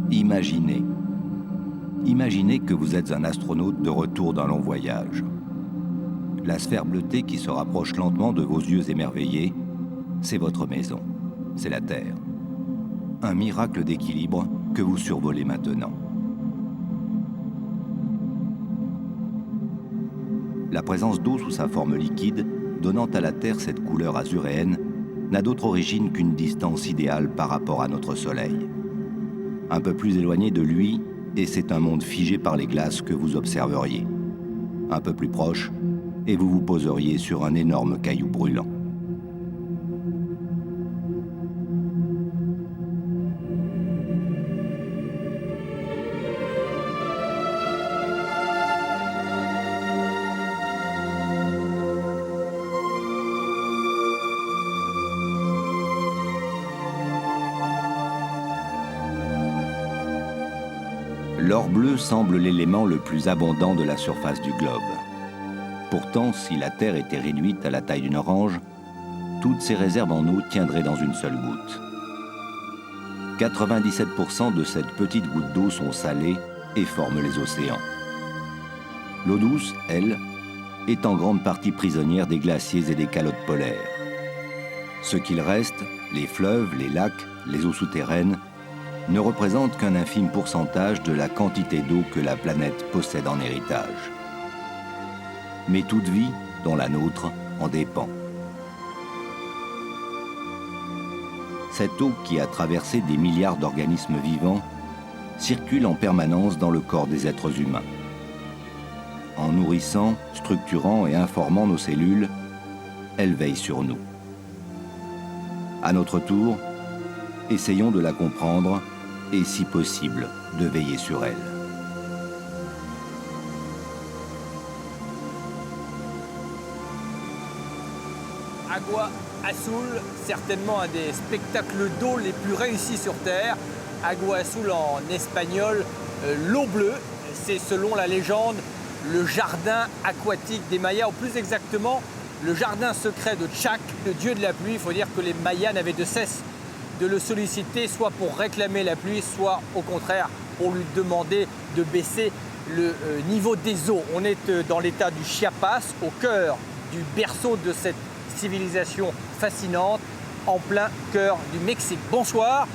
Imaginez. Imaginez que vous êtes un astronaute de retour d'un long voyage. La sphère bleutée qui se rapproche lentement de vos yeux émerveillés, c'est votre maison, c'est la Terre. Un miracle d'équilibre que vous survolez maintenant. La présence d'eau sous sa forme liquide, donnant à la Terre cette couleur azuréenne, n'a d'autre origine qu'une distance idéale par rapport à notre Soleil. Un peu plus éloigné de lui, et c'est un monde figé par les glaces que vous observeriez. Un peu plus proche, et vous vous poseriez sur un énorme caillou brûlant. L'or bleu semble l'élément le plus abondant de la surface du globe. Pourtant, si la Terre était réduite à la taille d'une orange, toutes ses réserves en eau tiendraient dans une seule goutte. 97% de cette petite goutte d'eau sont salées et forment les océans. L'eau douce, elle, est en grande partie prisonnière des glaciers et des calottes polaires. Ce qu'il reste, les fleuves, les lacs, les eaux souterraines, ne représentent qu'un infime pourcentage de la quantité d'eau que la planète possède en héritage. Mais toute vie, dont la nôtre, en dépend. Cette eau qui a traversé des milliards d'organismes vivants circule en permanence dans le corps des êtres humains. En nourrissant, structurant et informant nos cellules, elle veille sur nous. À notre tour, essayons de la comprendre et, si possible, de veiller sur elle. Agua Azul, certainement un des spectacles d'eau les plus réussis sur Terre. Agua Azul en espagnol, l'eau bleue, c'est selon la légende le jardin aquatique des Mayas, ou plus exactement le jardin secret de Tchac, le dieu de la pluie. Il faut dire que les Mayas n'avaient de cesse de le solliciter, soit pour réclamer la pluie, soit au contraire pour lui demander de baisser le niveau des eaux. On est dans l'état du Chiapas, au cœur du berceau de cette civilisation fascinante, en plein cœur du Mexique. Bonsoir.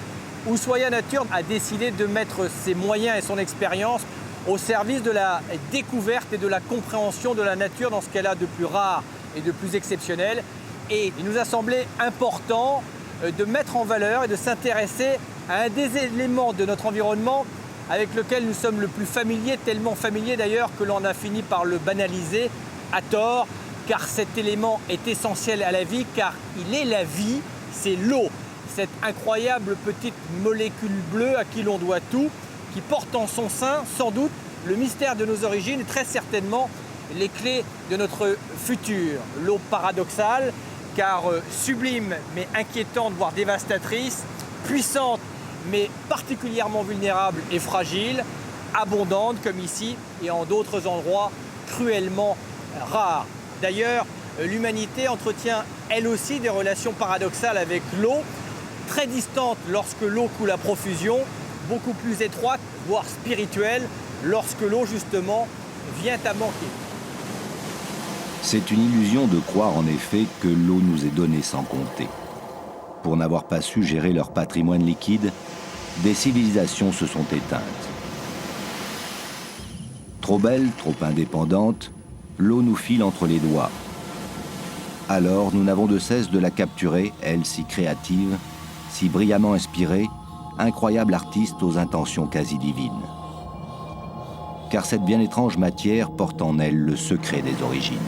Ushuaïa Nature a décidé de mettre ses moyens et son expérience au service de la découverte et de la compréhension de la nature dans ce qu'elle a de plus rare et de plus exceptionnel. Et il nous a semblé important de mettre en valeur et de s'intéresser à un des éléments de notre environnement avec lequel nous sommes le plus familiers, tellement familiers d'ailleurs que l'on a fini par le banaliser à tort, car cet élément est essentiel à la vie, car il est la vie, c'est l'eau, cette incroyable petite molécule bleue à qui l'on doit tout, qui porte en son sein sans doute le mystère de nos origines et très certainement les clés de notre futur. L'eau paradoxale, car sublime mais inquiétante, voire dévastatrice, puissante mais particulièrement vulnérable et fragile, abondante comme ici et en d'autres endroits cruellement rare. D'ailleurs, l'humanité entretient elle aussi des relations paradoxales avec l'eau, très distantes lorsque l'eau coule à profusion, beaucoup plus étroites, voire spirituelles, lorsque l'eau justement vient à manquer. C'est une illusion de croire en effet que l'eau nous est donnée sans compter. Pour n'avoir pas su gérer leur patrimoine liquide, des civilisations se sont éteintes. Trop belle, trop indépendante, l'eau nous file entre les doigts. Alors nous n'avons de cesse de la capturer, elle si créative, si brillamment inspirée, incroyable artiste aux intentions quasi divines. Car cette bien étrange matière porte en elle le secret des origines.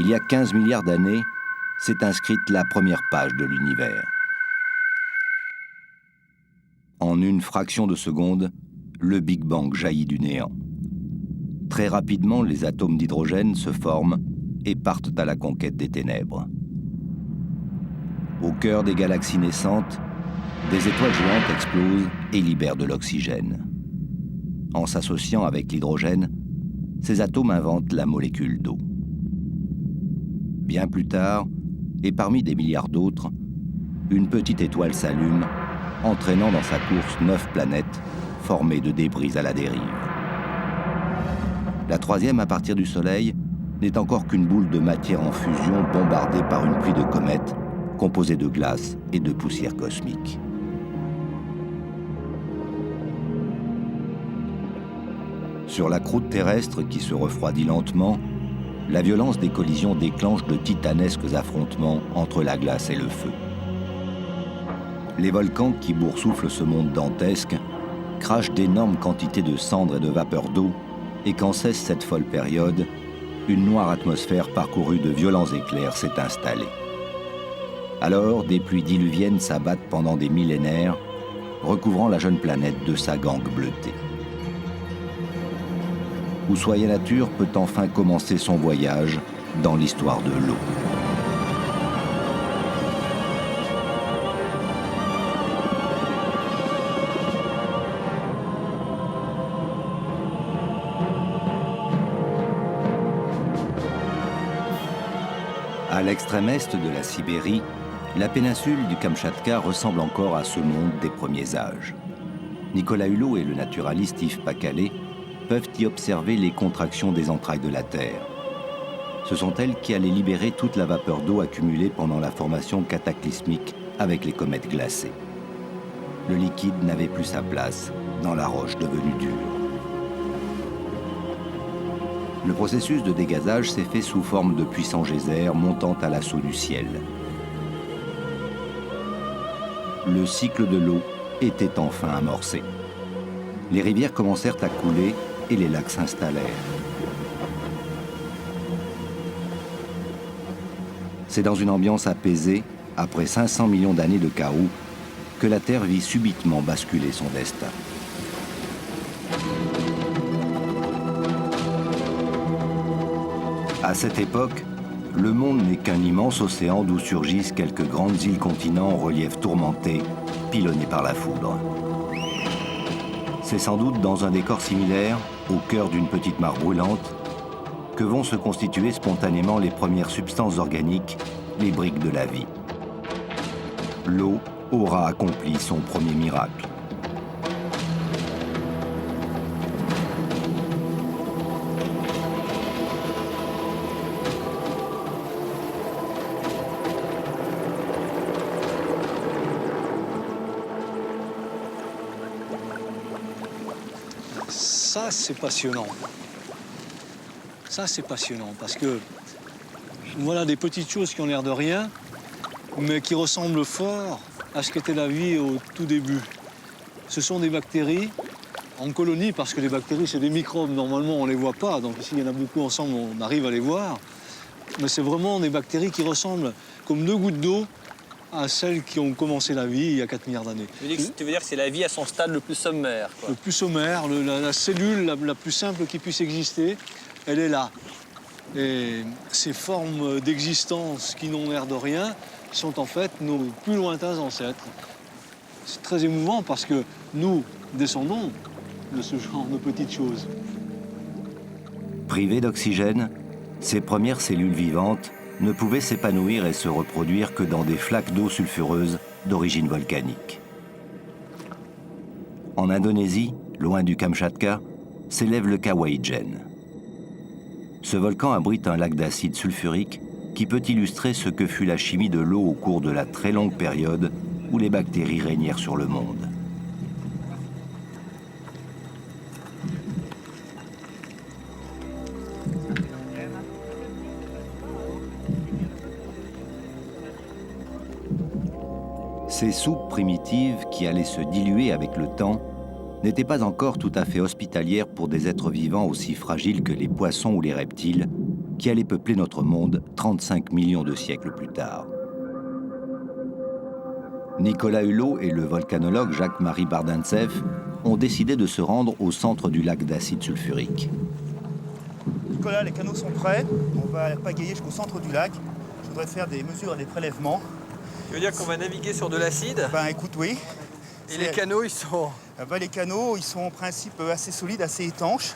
Il y a 15 milliards d'années, s'est inscrite la première page de l'univers. En une fraction de seconde, le Big Bang jaillit du néant. Très rapidement, les atomes d'hydrogène se forment et partent à la conquête des ténèbres. Au cœur des galaxies naissantes, des étoiles géantes explosent et libèrent de l'oxygène. En s'associant avec l'hydrogène, ces atomes inventent la molécule d'eau. Bien plus tard, et parmi des milliards d'autres, une petite étoile s'allume entraînant dans sa course 9 planètes formées de débris à la dérive. La troisième, à partir du Soleil, n'est encore qu'une boule de matière en fusion bombardée par une pluie de comètes composée de glace et de poussière cosmique. Sur la croûte terrestre qui se refroidit lentement, la violence des collisions déclenche de titanesques affrontements entre la glace et le feu. Les volcans qui boursouflent ce monde dantesque crachent d'énormes quantités de cendres et de vapeur d'eau, et quand cesse cette folle période, une noire atmosphère parcourue de violents éclairs s'est installée. Alors, des pluies diluviennes s'abattent pendant des millénaires, recouvrant la jeune planète de sa gangue bleutée. Ushuaïa Nature peut enfin commencer son voyage dans l'histoire de l'eau. À l'extrême est de la Sibérie, la péninsule du Kamtchatka ressemble encore à ce monde des premiers âges. Nicolas Hulot et le naturaliste Yves Pacalet peuvent y observer les contractions des entrailles de la Terre. Ce sont elles qui allaient libérer toute la vapeur d'eau accumulée pendant la formation cataclysmique avec les comètes glacées. Le liquide n'avait plus sa place dans la roche devenue dure. Le processus de dégazage s'est fait sous forme de puissants geysers montant à l'assaut du ciel. Le cycle de l'eau était enfin amorcé. Les rivières commencèrent à couler et les lacs s'installèrent. C'est dans une ambiance apaisée, après 500 millions d'années de chaos, que la Terre vit subitement basculer son destin. À cette époque, le monde n'est qu'un immense océan d'où surgissent quelques grandes îles-continents en relief tourmenté, pilonnés par la foudre. C'est sans doute dans un décor similaire, au cœur d'une petite mare brûlante, que vont se constituer spontanément les premières substances organiques, les briques de la vie. L'eau aura accompli son premier miracle. Ça, c'est passionnant. Ça, c'est passionnant parce que voilà des petites choses qui ont l'air de rien, mais qui ressemblent fort à ce qu'était la vie au tout début. Ce sont des bactéries en colonie, parce que les bactéries, c'est des microbes. Normalement, on ne les voit pas. Donc s'il y en a beaucoup ensemble, on arrive à les voir. Mais c'est vraiment des bactéries qui ressemblent comme 2 gouttes d'eau à celles qui ont commencé la vie il y a 4 milliards d'années. Tu veux dire que c'est la vie à son stade le plus sommaire, quoi. Le plus sommaire, la cellule la plus simple qui puisse exister, elle est là. Et ces formes d'existence qui n'ont l'air de rien sont en fait nos plus lointains ancêtres. C'est très émouvant parce que nous descendons de ce genre de petites choses. Privées d'oxygène, ces premières cellules vivantes ne pouvaient s'épanouir et se reproduire que dans des flaques d'eau sulfureuse d'origine volcanique. En Indonésie, loin du Kamtchatka, s'élève le Kawaïdjen. Ce volcan abrite un lac d'acide sulfurique qui peut illustrer ce que fut la chimie de l'eau au cours de la très longue période où les bactéries régnèrent sur le monde. Ces soupes primitives qui allaient se diluer avec le temps n'étaient pas encore tout à fait hospitalières pour des êtres vivants aussi fragiles que les poissons ou les reptiles qui allaient peupler notre monde 35 millions de siècles plus tard. Nicolas Hulot et le volcanologue Jacques-Marie Bardintsev ont décidé de se rendre au centre du lac d'acide sulfurique. Nicolas, les canaux sont prêts. On va pagayer jusqu'au centre du lac. Je voudrais faire des mesures et des prélèvements. Tu veux dire qu'on va naviguer sur de l'acide? Ben écoute, oui. Et les canaux, ils sont... Les canaux, ils sont en principe assez solides, assez étanches.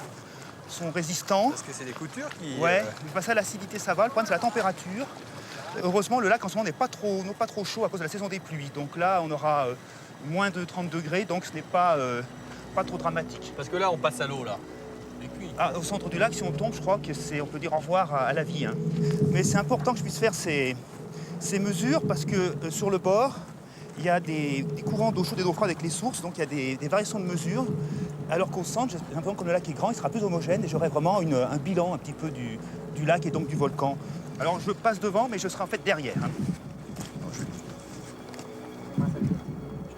Ils sont résistants. Parce que c'est des coutures qui... Ouais, ça, l'acidité, ça va. Le problème, c'est la température. Heureusement, le lac, en ce moment, n'est pas trop chaud à cause de la saison des pluies. Donc là, on aura moins de 30 degrés, donc ce n'est pas trop dramatique. Parce que là, on passe à l'eau, là. Et puis... Ah, au centre du lac, si on tombe, je crois on peut dire au revoir à la vie. Hein. Mais c'est important que je puisse faire ces mesures parce que sur le bord, il y a des courants d'eau chaude et d'eau froide avec les sources, donc il y a des variations de mesures. Alors qu'au centre, j'ai l'impression que comme le lac est grand, il sera plus homogène et j'aurai vraiment un bilan un petit peu du lac et donc du volcan. Alors je passe devant, mais je serai en fait derrière. Hein.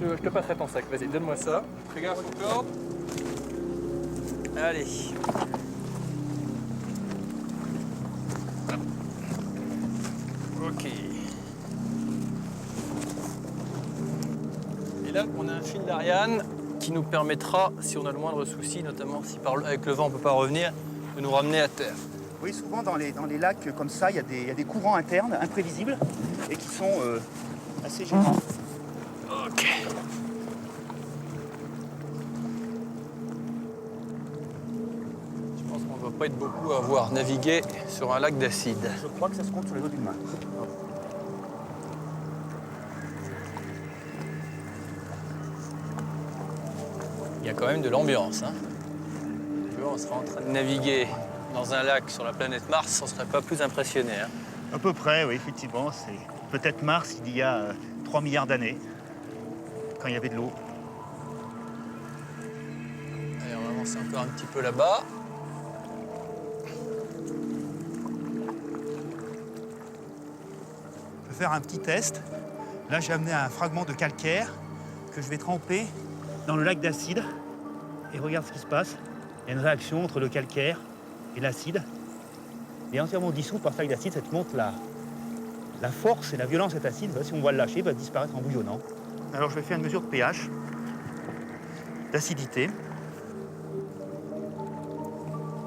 Je te passerai ton sac, vas-y, donne-moi ça. Fais gaffe aux cordes. Allez. Ok. Et là, on a un fil d'Ariane qui nous permettra, si on a le moindre souci, notamment si avec le vent on ne peut pas revenir, de nous ramener à terre. Oui, souvent dans les lacs comme ça, il y a des courants internes imprévisibles et qui sont assez gênants. Ok. Je pense qu'on ne va pas être beaucoup à avoir navigué sur un lac d'acide. Je crois que ça se compte sur les doigts d'une main. Il y a quand même de l'ambiance. Hein. Tu vois, on serait en train de naviguer dans un lac sur la planète Mars, on ne serait pas plus impressionné. Hein. À peu près, oui, effectivement. C'est peut-être Mars il y a 3 milliards d'années, quand il y avait de l'eau. Allez, on va avancer encore un petit peu là-bas. Je vais faire un petit test. Là, j'ai amené un fragment de calcaire que je vais tremper dans le lac d'acide. Et regarde ce qui se passe. Il y a une réaction entre le calcaire et l'acide. Il est entièrement dissous par ce lac d'acide. Ça te montre la force et la violence de cet acide. Si on va le lâcher, il va disparaître en bouillonnant. Alors, je vais faire une mesure de pH, d'acidité.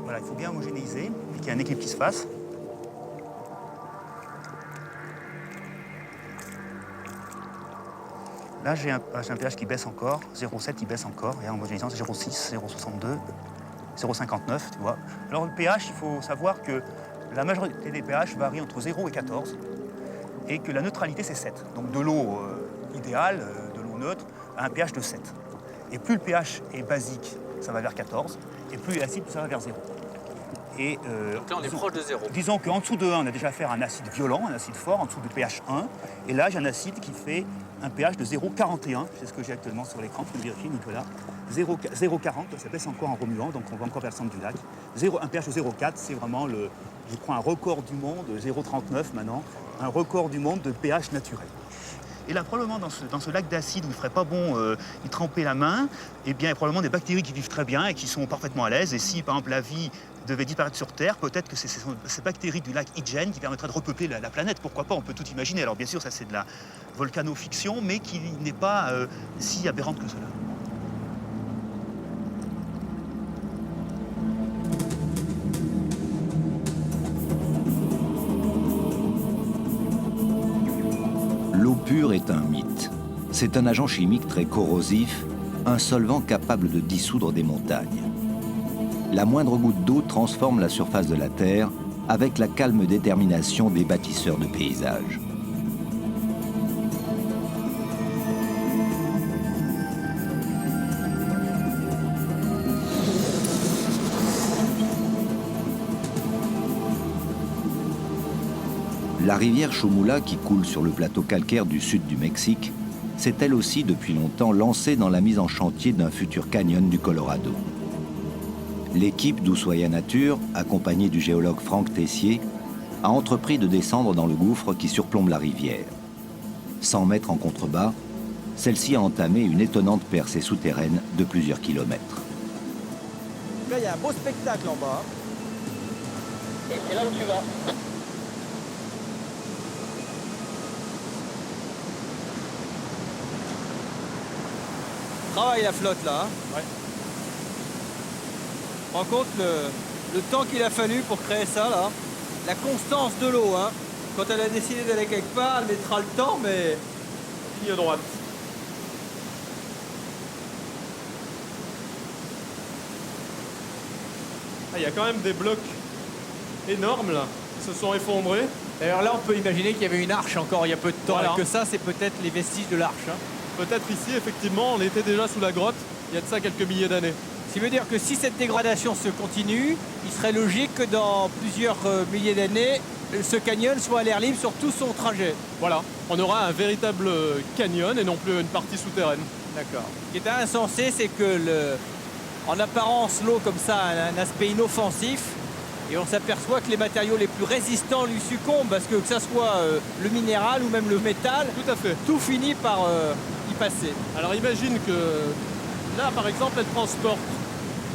Voilà, il faut bien homogénéiser et qu'il y ait un équilibre qui se fasse. Là, j'ai un pH qui baisse encore, 0,7 il baisse encore, et en homogénéisant, c'est 0,6, 0,62, 0,59, tu vois. Alors le pH, il faut savoir que la majorité des pH varient entre 0 et 14, et que la neutralité, c'est 7. Donc de l'eau idéale, de l'eau neutre, à un pH de 7. Et plus le pH est basique, ça va vers 14, et plus il est acide, plus ça va vers 0. Et, donc là, on est proche de 0. Disons qu'en dessous de 1, on a déjà affaire à un acide violent, un acide fort, en dessous de pH 1. Et là, j'ai un acide qui fait un pH de 0,41. C'est ce que j'ai actuellement sur l'écran, tu peux le vérifier, Nicolas. 0,40, ça baisse encore en remuant, donc on va encore vers le centre du lac. Un pH de 0,4, c'est vraiment, je crois, un record du monde, 0,39 maintenant, un record du monde de pH naturel. Et là, probablement, dans ce lac d'acide où il ne ferait pas bon y tremper la main, eh bien, il y a probablement des bactéries qui vivent très bien et qui sont parfaitement à l'aise. Et si, par exemple, la vie devait disparaître sur Terre, peut-être que c'est ces bactéries du lac Hygiène qui permettraient de repeupler la planète. Pourquoi pas? On peut tout imaginer. Alors, bien sûr, ça, c'est de la volcanofiction, mais qui n'est pas si aberrante que cela. L'eau pure est un mythe. C'est un agent chimique très corrosif, un solvant capable de dissoudre des montagnes. La moindre goutte d'eau transforme la surface de la Terre avec la calme détermination des bâtisseurs de paysages. La rivière Chumula, qui coule sur le plateau calcaire du sud du Mexique, s'est elle aussi depuis longtemps lancée dans la mise en chantier d'un futur canyon du Colorado. L'équipe d'Ushuaïa Nature, accompagnée du géologue Franck Tessier, a entrepris de descendre dans le gouffre qui surplombe la rivière. 100 mètres en contrebas, celle-ci a entamé une étonnante percée souterraine de plusieurs kilomètres. Là, il y a un beau spectacle en bas. Et c'est là où tu vas. Travaille la flotte là. Hein. Ouais. Rends compte le temps qu'il a fallu pour créer ça là. La constance de l'eau. Hein. Quand elle a décidé d'aller quelque part, elle mettra le temps, mais ligne droite. Il y a quand même des blocs énormes là qui se sont effondrés. D'ailleurs là, on peut imaginer qu'il y avait une arche encore il y a peu de temps. Voilà. Et que ça, c'est peut-être les vestiges de l'arche. Hein. peut-être ici, effectivement, on était déjà sous la grotte il y a de ça quelques milliers d'années. Ce qui veut dire que si cette dégradation se continue, il serait logique que dans plusieurs milliers d'années, ce canyon soit à l'air libre sur tout son trajet. Voilà, on aura un véritable canyon et non plus une partie souterraine. D'accord. Ce qui est insensé, c'est que en apparence, l'eau comme ça a un aspect inoffensif. Et on s'aperçoit que les matériaux les plus résistants lui succombent, parce que ça soit le minéral ou même le métal, Tout à fait. tout finit par y passer. Alors imagine que là, par exemple, elle transporte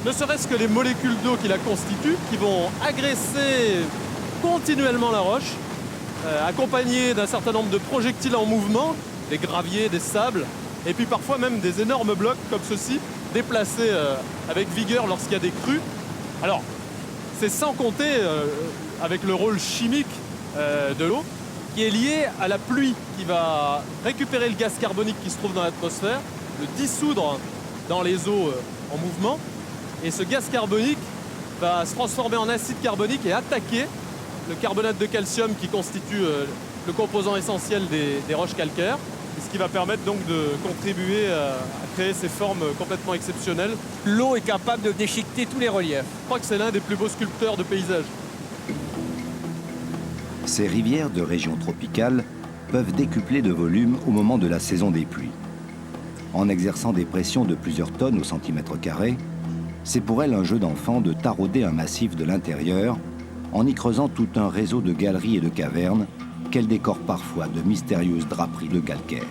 ne serait-ce que les molécules d'eau qui la constituent, qui vont agresser continuellement la roche, accompagnées d'un certain nombre de projectiles en mouvement, des graviers, des sables, et puis parfois même des énormes blocs comme ceux-ci, déplacés avec vigueur lorsqu'il y a des crues. Alors, c'est sans compter avec le rôle chimique de l'eau, qui est lié à la pluie, qui va récupérer le gaz carbonique qui se trouve dans l'atmosphère, le dissoudre dans les eaux en mouvement, et ce gaz carbonique va se transformer en acide carbonique et attaquer le carbonate de calcium qui constitue le composant essentiel des roches calcaires, ce qui va permettre donc de contribuer à créer ces formes complètement exceptionnelles. L'eau est capable de déchiqueter tous les reliefs. Je crois que c'est l'un des plus beaux sculpteurs de paysages. Ces rivières de région tropicale peuvent décupler de volume au moment de la saison des pluies. En exerçant des pressions de plusieurs tonnes au centimètre carré, c'est pour elles un jeu d'enfant de tarauder un massif de l'intérieur en y creusant tout un réseau de galeries et de cavernes qu'elles décorent parfois de mystérieuses draperies de calcaire.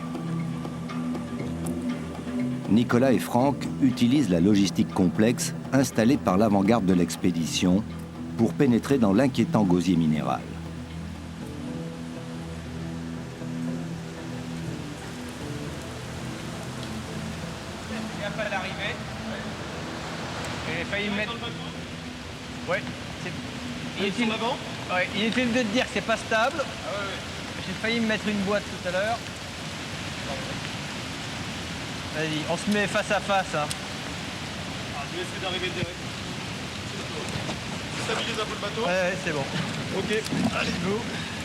Nicolas et Franck utilisent la logistique complexe installée par l'avant-garde de l'expédition pour pénétrer dans l'inquiétant gosier minéral. Gaffe à l'arrivée. J'ai failli me mettre. Ouais. Inutile... Ouais, inutile de te dire que c'est pas stable. J'ai failli me mettre une boîte tout à l'heure. Vas-y, on se met face à face. Hein. Je vais essayer d'arriver direct. Stabilise un peu le bateau. Ouais, c'est bon. Ok. Allez, go.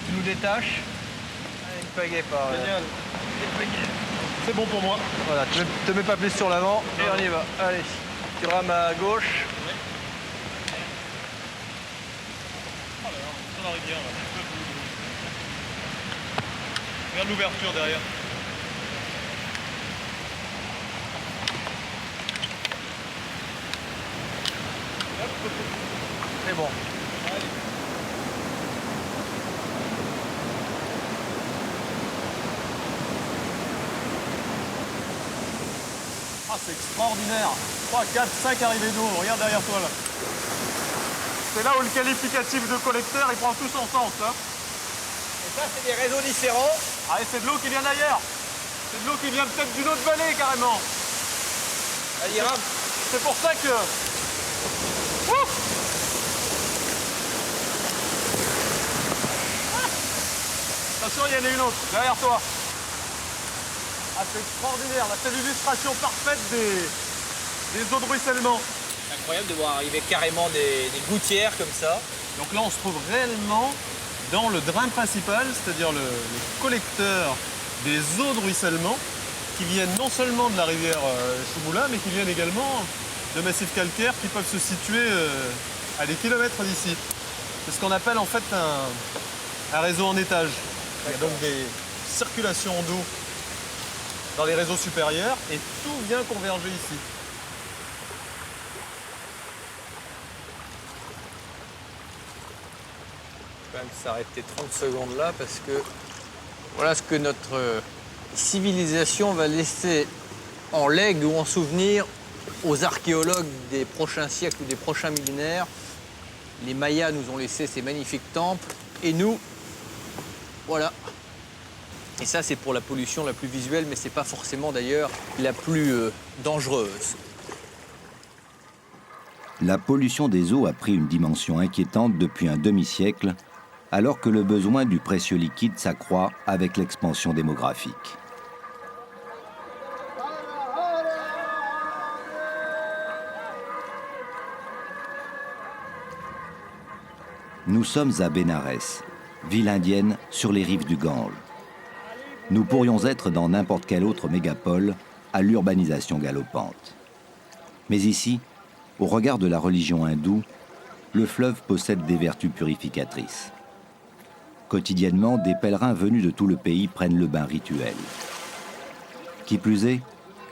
Tu nous détaches. Allez, ne pagaie pas. Génial. C'est bon pour moi. Voilà, te mets pas plus sur l'avant et on y va. Allez, tu rames à gauche. Dans la rivière, là. Regarde l'ouverture derrière. C'est bon. Ah, c'est extraordinaire. 3, 4, 5 arrivées d'eau. Regarde derrière toi, là. C'est là où le qualificatif de collecteur, il prend tout son sens, là. Et ça, c'est des réseaux différents. Ah, et c'est de l'eau qui vient d'ailleurs. C'est de l'eau qui vient peut-être d'une autre vallée, carrément. Allez, rame. C'est pour ça que... Ouh. Attention, il y en a une autre, derrière toi. Ah, c'est extraordinaire. Là, c'est l'illustration parfaite des eaux de ruissellement. Incroyable de voir arriver carrément des gouttières comme ça. Donc là, on se trouve réellement dans le drain principal, c'est-à-dire le collecteur des eaux de ruissellement qui viennent non seulement de la rivière Choumoula, mais qui viennent également de massifs calcaires qui peuvent se situer à des kilomètres d'ici. C'est ce qu'on appelle en fait un réseau en étage. Il y a donc des circulations d'eau dans les réseaux supérieurs et tout vient converger ici. Quand même s'arrêter 30 secondes là parce que voilà ce que notre civilisation va laisser en legs ou en souvenir aux archéologues des prochains siècles ou des prochains millénaires. Les Mayas nous ont laissé ces magnifiques temples et nous, voilà. Et ça, c'est pour la pollution la plus visuelle, mais c'est pas forcément d'ailleurs la plus dangereuse. La pollution des eaux a pris une dimension inquiétante depuis un demi-siècle, alors que le besoin du précieux liquide s'accroît avec l'expansion démographique. Nous sommes à Bénarès, ville indienne sur les rives du Gange. nous pourrions être dans n'importe quelle autre mégapole à l'urbanisation galopante. Mais ici, au regard de la religion hindoue, le fleuve possède des vertus purificatrices. Quotidiennement, des pèlerins venus de tout le pays prennent le bain rituel. Qui plus est,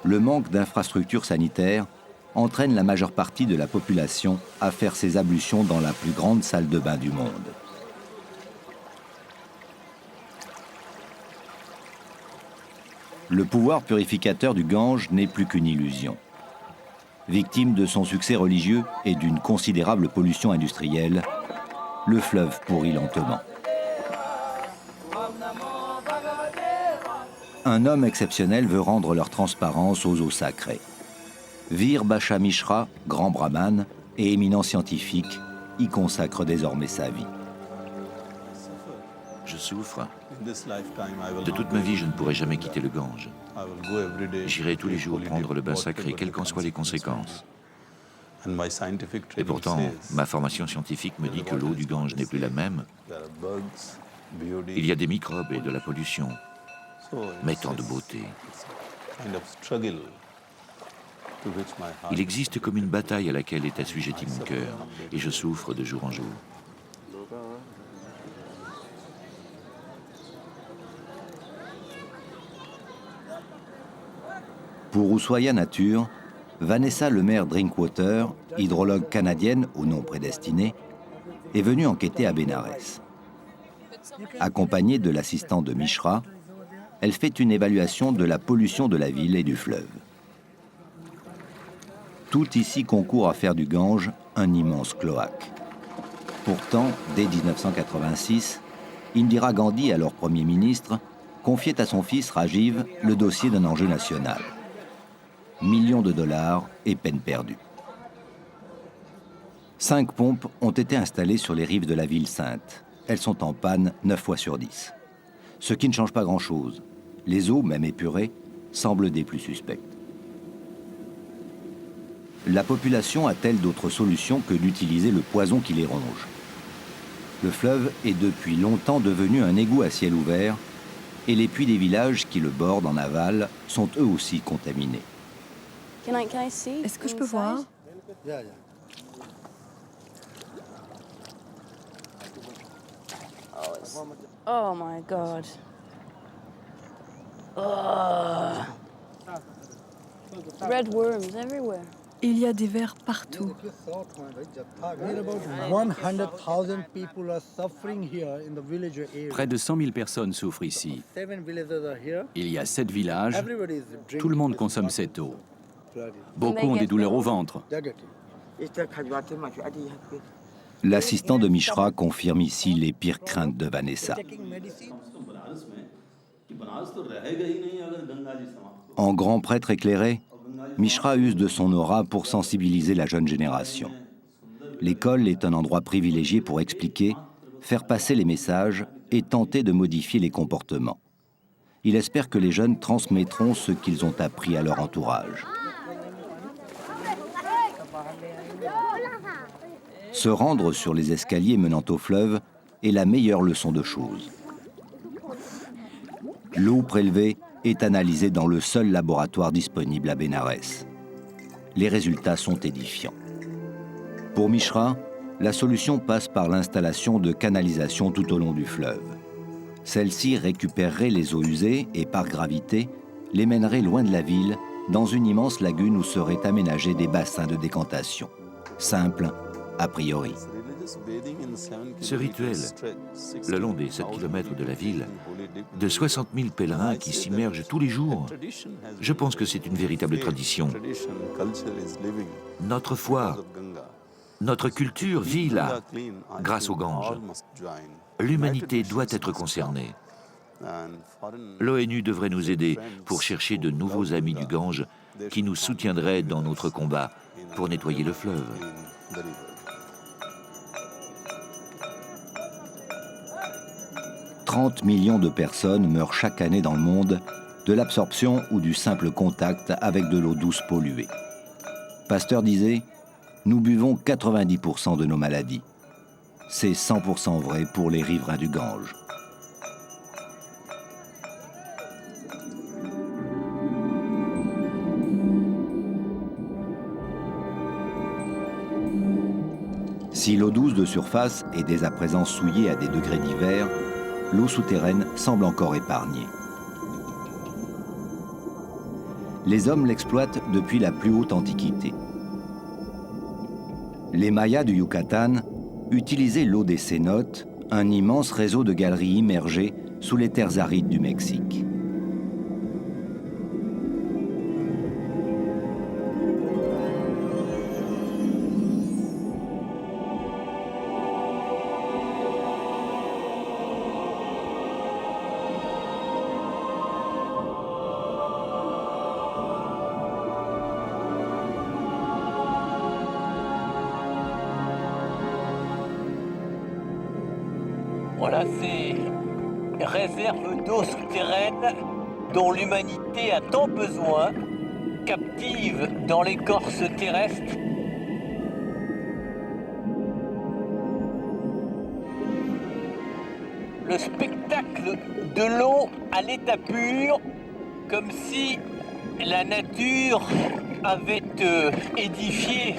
le manque d'infrastructures sanitaires entraîne la majeure partie de la population à faire ses ablutions dans la plus grande salle de bain du monde. Le pouvoir purificateur du Gange n'est plus qu'une illusion. Victime de son succès religieux et d'une considérable pollution industrielle, le fleuve pourrit lentement. Un homme exceptionnel veut rendre leur transparence aux eaux sacrées. Veer Basha Mishra, grand brahmane et éminent scientifique, y consacre désormais sa vie. Je souffre. De toute ma vie, je ne pourrai jamais quitter le Gange. J'irai tous les jours prendre le bain sacré, quelles qu'en soient les conséquences. Et pourtant, ma formation scientifique me dit que l'eau du Gange n'est plus la même. Il y a des microbes et de la pollution, mais tant de beauté. Il existe comme une bataille à laquelle est assujetti mon cœur, et je souffre de jour en jour. Pour Ushuaïa Nature, Vanessa Lemaire Drinkwater, hydrologue canadienne au nom prédestiné, est venue enquêter à Bénarès. Accompagnée de l'assistant de Mishra, elle fait une évaluation de la pollution de la ville et du fleuve. Tout ici concourt à faire du Gange un immense cloaque. Pourtant, dès 1986, Indira Gandhi, alors Premier ministre, confiait à son fils Rajiv le dossier d'un enjeu national. Millions de dollars et peine perdue. 5 pompes ont été installées sur les rives de la ville sainte. Elles sont en panne 9 fois sur 10. Ce qui ne change pas grand-chose. Les eaux, même épurées, semblent des plus suspectes. La population a-t-elle d'autres solutions que d'utiliser le poison qui les ronge? Le fleuve est depuis longtemps devenu un égout à ciel ouvert et les puits des villages qui le bordent en aval sont eux aussi contaminés. Est-ce que je peux voir? Oh my God. Oh. Red worms everywhere. Il y a des vers partout. Près de 100 000 personnes souffrent ici. Il y a 7 villages. Tout le monde consomme cette eau. Beaucoup ont des douleurs au ventre. L'assistant de Mishra confirme ici les pires craintes de Vanessa. En grand prêtre éclairé, Mishra use de son aura pour sensibiliser la jeune génération. L'école est un endroit privilégié pour expliquer, faire passer les messages et tenter de modifier les comportements. Il espère que les jeunes transmettront ce qu'ils ont appris à leur entourage. Se rendre sur les escaliers menant au fleuve est la meilleure leçon de choses. L'eau prélevée est analysée dans le seul laboratoire disponible à Bénarès. Les résultats sont édifiants. Pour Mishra, la solution passe par l'installation de canalisations tout au long du fleuve. Celles-ci récupéreraient les eaux usées et, par gravité, les mèneraient loin de la ville, dans une immense lagune où seraient aménagés des bassins de décantation. Simple, a priori. Ce rituel, le long des 7 km de la ville, de 60 000 pèlerins qui s'immergent tous les jours, je pense que c'est une véritable tradition. Notre foi, notre culture vit là, grâce au Gange. L'humanité doit être concernée. L'ONU devrait nous aider pour chercher de nouveaux amis du Gange qui nous soutiendraient dans notre combat pour nettoyer le fleuve. 30 millions de personnes meurent chaque année dans le monde de l'absorption ou du simple contact avec de l'eau douce polluée. Pasteur disait « Nous buvons 90% de nos maladies ». C'est 100% vrai pour les riverains du Gange. Si l'eau douce de surface est dès à présent souillée à des degrés divers, l'eau souterraine semble encore épargnée. Les hommes l'exploitent depuis la plus haute antiquité. Les Mayas du Yucatan utilisaient l'eau des cénotes, un immense réseau de galeries immergées sous les terres arides du Mexique. Voilà ces réserves d'eau souterraine dont l'humanité a tant besoin, captive dans l'écorce terrestre. Le spectacle de l'eau à l'état pur, comme si la nature avait édifié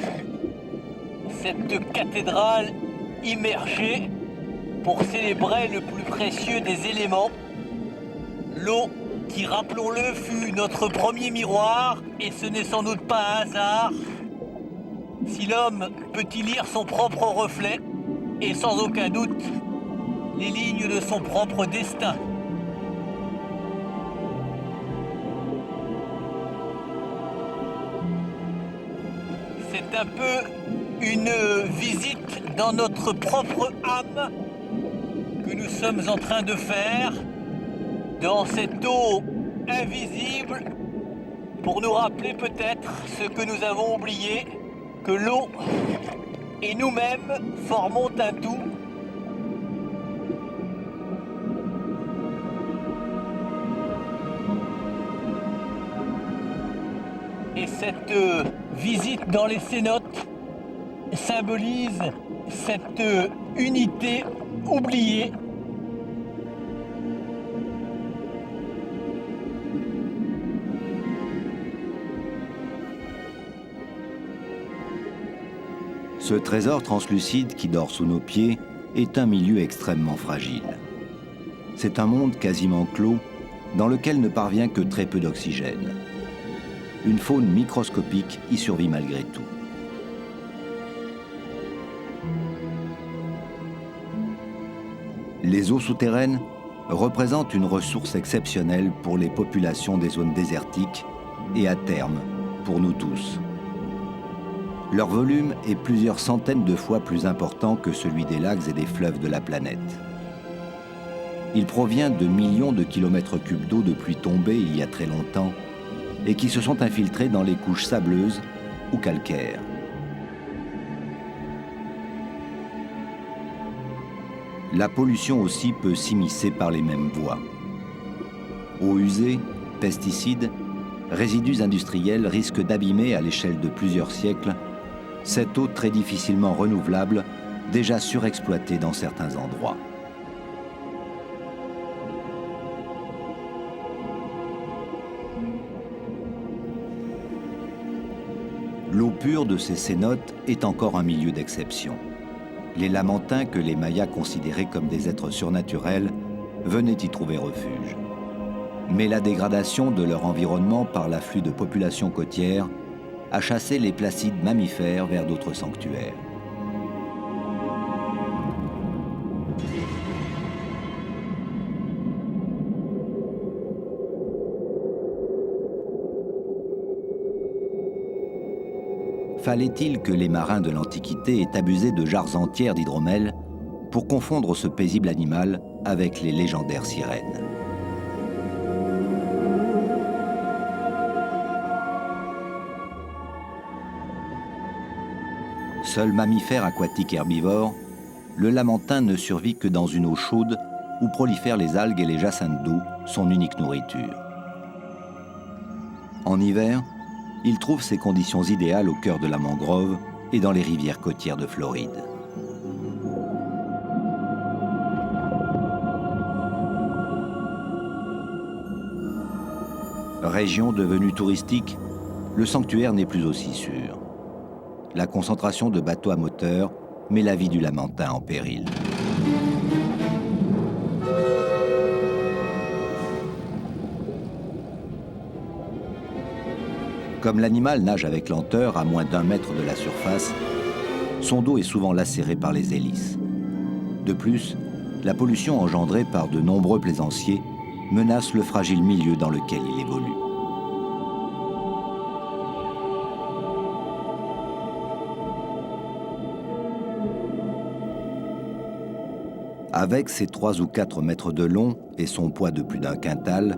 cette cathédrale immergée pour célébrer le plus précieux des éléments, l'eau qui, rappelons-le, fut notre premier miroir, et ce n'est sans doute pas un hasard si l'homme peut y lire son propre reflet et sans aucun doute les lignes de son propre destin. C'est un peu une visite dans notre propre âme que nous sommes en train de faire dans cette eau invisible pour nous rappeler peut-être ce que nous avons oublié, que l'eau et nous-mêmes formons un tout. Et cette visite dans les cénotes symbolise cette unité oubliée. Ce trésor translucide qui dort sous nos pieds est un milieu extrêmement fragile. C'est un monde quasiment clos dans lequel ne parvient que très peu d'oxygène. Une faune microscopique y survit malgré tout. Les eaux souterraines représentent une ressource exceptionnelle pour les populations des zones désertiques et à terme, pour nous tous. Leur volume est plusieurs centaines de fois plus important que celui des lacs et des fleuves de la planète. Il provient de millions de kilomètres cubes d'eau de pluie tombée il y a très longtemps et qui se sont infiltrés dans les couches sableuses ou calcaires. La pollution aussi peut s'immiscer par les mêmes voies. Eau usée, pesticides, résidus industriels risquent d'abîmer à l'échelle de plusieurs siècles cette eau très difficilement renouvelable, déjà surexploitée dans certains endroits. L'eau pure de ces cénotes est encore un milieu d'exception. Les Lamantins, que les Mayas considéraient comme des êtres surnaturels, venaient y trouver refuge. Mais la dégradation de leur environnement par l'afflux de populations côtières a chassé les placides mammifères vers d'autres sanctuaires. Fallait-il que les marins de l'Antiquité aient abusé de jarres entières d'hydromel pour confondre ce paisible animal avec les légendaires sirènes? Seul mammifère aquatique herbivore, le lamantin ne survit que dans une eau chaude où prolifèrent les algues et les jacinthes d'eau, son unique nourriture. En hiver, il trouve ses conditions idéales au cœur de la mangrove et dans les rivières côtières de Floride. Région devenue touristique, le sanctuaire n'est plus aussi sûr. La concentration de bateaux à moteur met la vie du lamantin en péril. Comme l'animal nage avec lenteur à moins d'1 mètre de la surface, son dos est souvent lacéré par les hélices. De plus, la pollution engendrée par de nombreux plaisanciers menace le fragile milieu dans lequel il évolue. Avec ses 3 ou 4 mètres de long et son poids de plus d'1 quintal,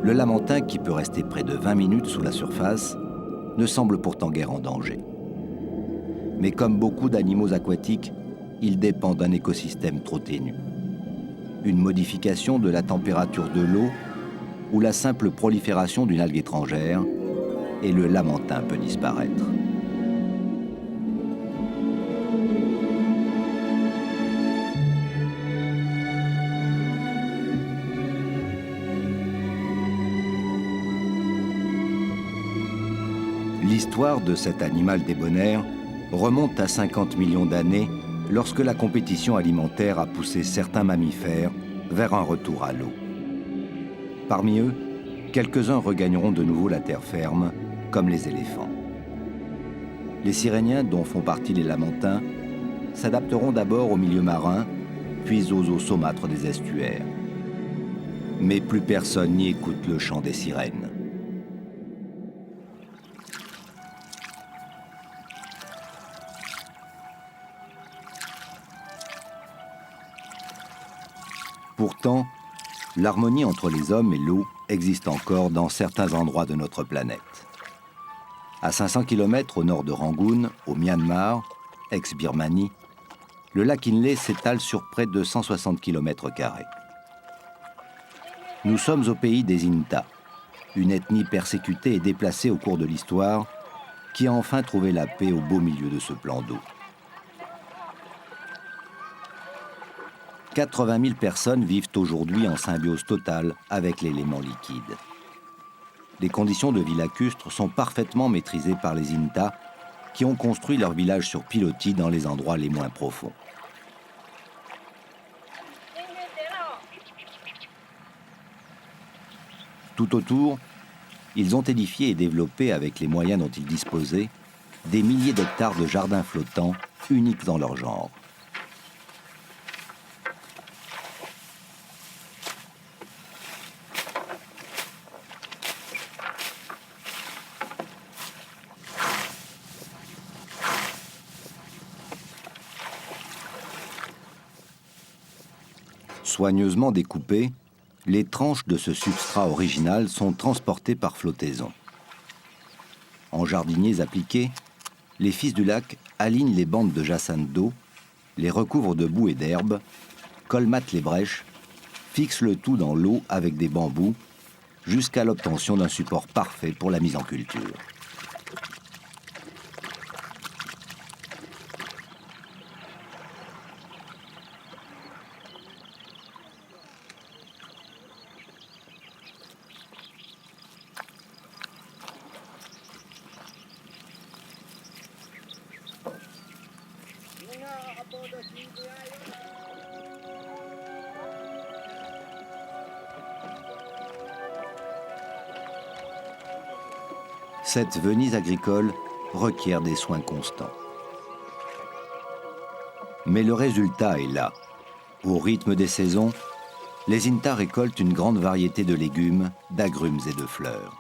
le lamantin, qui peut rester près de 20 minutes sous la surface, ne semble pourtant guère en danger. Mais comme beaucoup d'animaux aquatiques, il dépend d'un écosystème trop ténu. Une modification de la température de l'eau ou la simple prolifération d'une algue étrangère, et le lamantin peut disparaître. L'histoire de cet animal débonnaire remonte à 50 millions d'années lorsque la compétition alimentaire a poussé certains mammifères vers un retour à l'eau. Parmi eux, quelques-uns regagneront de nouveau la terre ferme, comme les éléphants. Les Siréniens, dont font partie les lamantins, s'adapteront d'abord au milieu marin, puis aux eaux saumâtres des estuaires. Mais plus personne n'y écoute le chant des sirènes. Pourtant, l'harmonie entre les hommes et l'eau existe encore dans certains endroits de notre planète. À 500 km au nord de Rangoon, au Myanmar, ex-Birmanie, le lac Inle s'étale sur près de 160 km². Nous sommes au pays des Inta, une ethnie persécutée et déplacée au cours de l'histoire, qui a enfin trouvé la paix au beau milieu de ce plan d'eau. 80 000 personnes vivent aujourd'hui en symbiose totale avec l'élément liquide. Les conditions de vie lacustres sont parfaitement maîtrisées par les Inta, qui ont construit leur village sur pilotis dans les endroits les moins profonds. Tout autour, ils ont édifié et développé, avec les moyens dont ils disposaient, des milliers d'hectares de jardins flottants uniques dans leur genre. Soigneusement découpées, les tranches de ce substrat original sont transportées par flottaison. En jardiniers appliqués, les fils du lac alignent les bandes de jassane d'eau, les recouvrent de boue et d'herbe, colmatent les brèches, fixent le tout dans l'eau avec des bambous, jusqu'à l'obtention d'un support parfait pour la mise en culture. Cette Venise agricole requiert des soins constants. Mais le résultat est là. Au rythme des saisons, les Inta récoltent une grande variété de légumes, d'agrumes et de fleurs.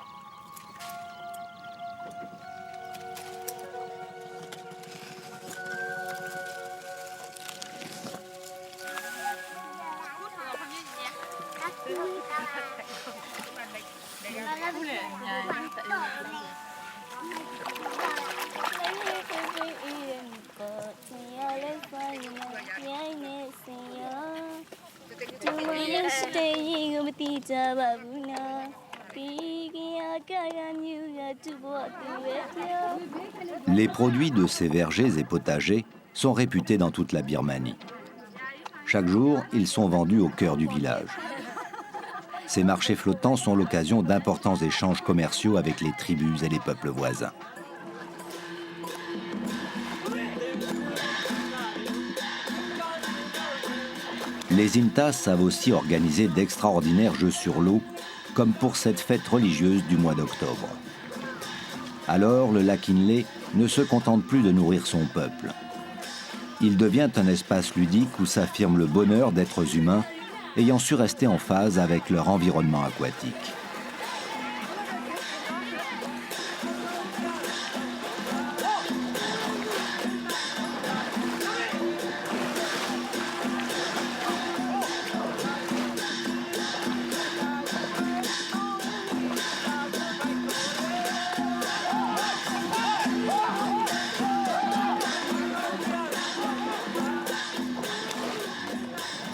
Les produits de ces vergers et potagers sont réputés dans toute la Birmanie. Chaque jour, ils sont vendus au cœur du village. Ces marchés flottants sont l'occasion d'importants échanges commerciaux avec les tribus et les peuples voisins. Les Intas savent aussi organiser d'extraordinaires jeux sur l'eau, comme pour cette fête religieuse du mois d'octobre. Alors, le lac Inle ne se contente plus de nourrir son peuple. Il devient un espace ludique où s'affirme le bonheur d'êtres humains ayant su rester en phase avec leur environnement aquatique.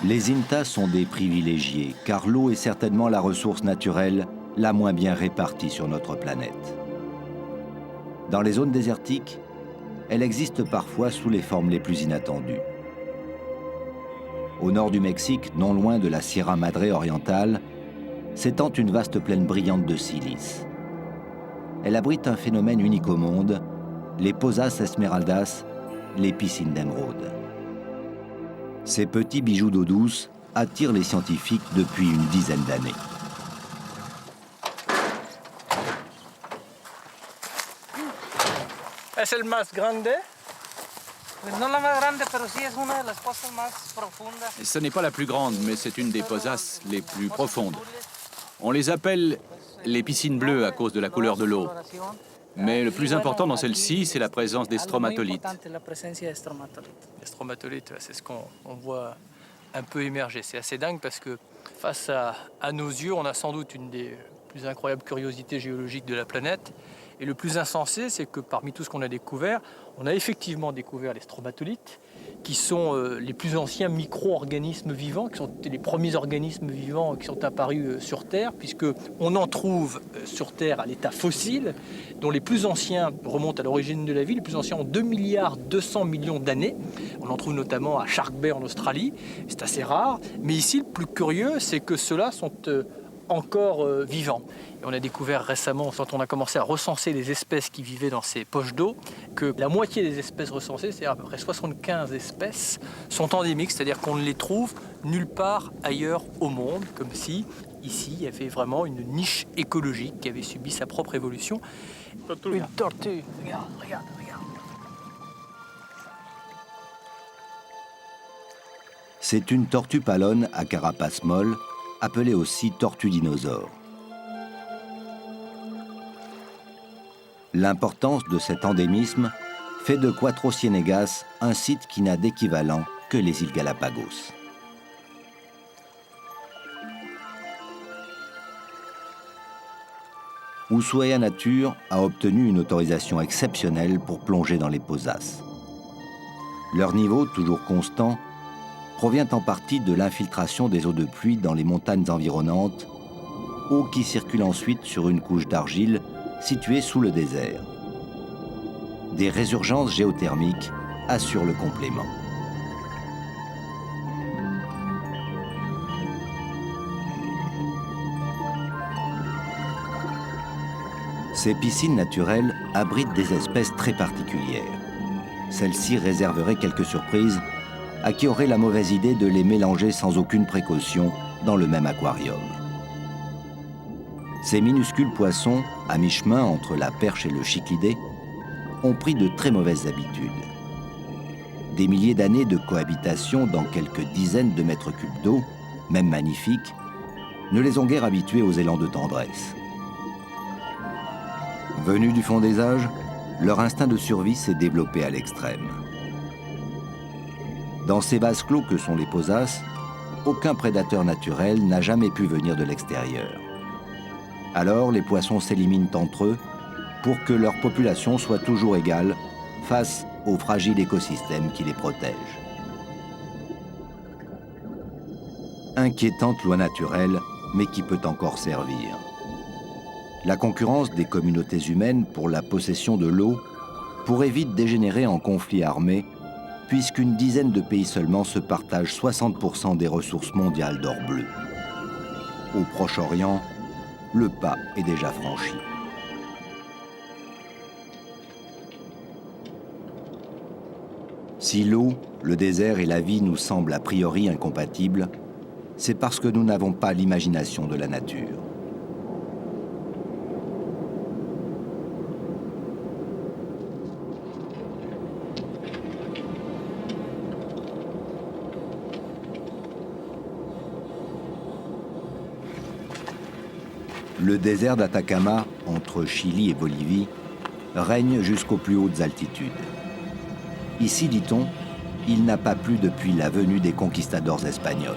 Les Intas sont des privilégiés, car l'eau est certainement la ressource naturelle la moins bien répartie sur notre planète. Dans les zones désertiques, elle existe parfois sous les formes les plus inattendues. Au nord du Mexique, non loin de la Sierra Madre orientale, s'étend une vaste plaine brillante de silice. Elle abrite un phénomène unique au monde, les Pozas Esmeraldas, les piscines d'émeraude. Ces petits bijoux d'eau douce attirent les scientifiques depuis une dizaine d'années. Es el más grande. Ce n'est pas la plus grande, mais c'est une des posas les plus profondes. On les appelle les piscines bleues à cause de la couleur de l'eau. Mais le plus important dans celle-ci, c'est la présence des stromatolites. Les stromatolites, c'est ce qu'on voit un peu émerger. C'est assez dingue parce que face à nos yeux, on a sans doute une des plus incroyables curiosités géologiques de la planète. Et le plus insensé, c'est que parmi tout ce qu'on a découvert, on a effectivement découvert les stromatolites, qui sont les plus anciens micro-organismes vivants, qui sont les premiers organismes vivants qui sont apparus sur Terre, puisqu'on en trouve sur Terre à l'état fossile, dont les plus anciens remontent à l'origine de la vie, les plus anciens ont 2,2 milliards d'années. On en trouve notamment à Shark Bay en Australie, c'est assez rare. Mais ici, le plus curieux, c'est que ceux-là sont encore vivants. Et on a découvert récemment, quand on a commencé à recenser les espèces qui vivaient dans ces poches d'eau, que la moitié des espèces recensées, c'est-à-dire à peu près 75 espèces, sont endémiques, c'est-à-dire qu'on ne les trouve nulle part ailleurs au monde, comme si ici il y avait vraiment une niche écologique qui avait subi sa propre évolution. Une tortue, regarde, regarde, regarde. C'est une tortue palonne à carapace molle, appelée aussi tortue dinosaure. L'importance de cet endémisme fait de Cuatro Ciénegas un site qui n'a d'équivalent que les îles Galapagos. Ushuaia Nature a obtenu une autorisation exceptionnelle pour plonger dans les Pozas. Leur niveau, toujours constant, provient en partie de l'infiltration des eaux de pluie dans les montagnes environnantes, eau qui circule ensuite sur une couche d'argile située sous le désert. Des résurgences géothermiques assurent le complément. Ces piscines naturelles abritent des espèces très particulières. Celles-ci réserveraient quelques surprises à qui aurait la mauvaise idée de les mélanger sans aucune précaution dans le même aquarium. Ces minuscules poissons, à mi-chemin entre la perche et le chiclidé, ont pris de très mauvaises habitudes. Des milliers d'années de cohabitation dans quelques dizaines de mètres cubes d'eau, même magnifiques, ne les ont guère habitués aux élans de tendresse. Venus du fond des âges, leur instinct de survie s'est développé à l'extrême. Dans ces vases clos que sont les Pozas, aucun prédateur naturel n'a jamais pu venir de l'extérieur. Alors les poissons s'éliminent entre eux pour que leur population soit toujours égale face au fragile écosystème qui les protège. Inquiétante loi naturelle, mais qui peut encore servir. La concurrence des communautés humaines pour la possession de l'eau pourrait vite dégénérer en conflit armé, puisqu'une dizaine de pays seulement se partagent 60% des ressources mondiales d'or bleu. Au Proche-Orient, le pas est déjà franchi. Si l'eau, le désert et la vie nous semblent a priori incompatibles, c'est parce que nous n'avons pas l'imagination de la nature. Le désert d'Atacama, entre Chili et Bolivie, règne jusqu'aux plus hautes altitudes. Ici, dit-on, il n'a pas plu depuis la venue des conquistadors espagnols.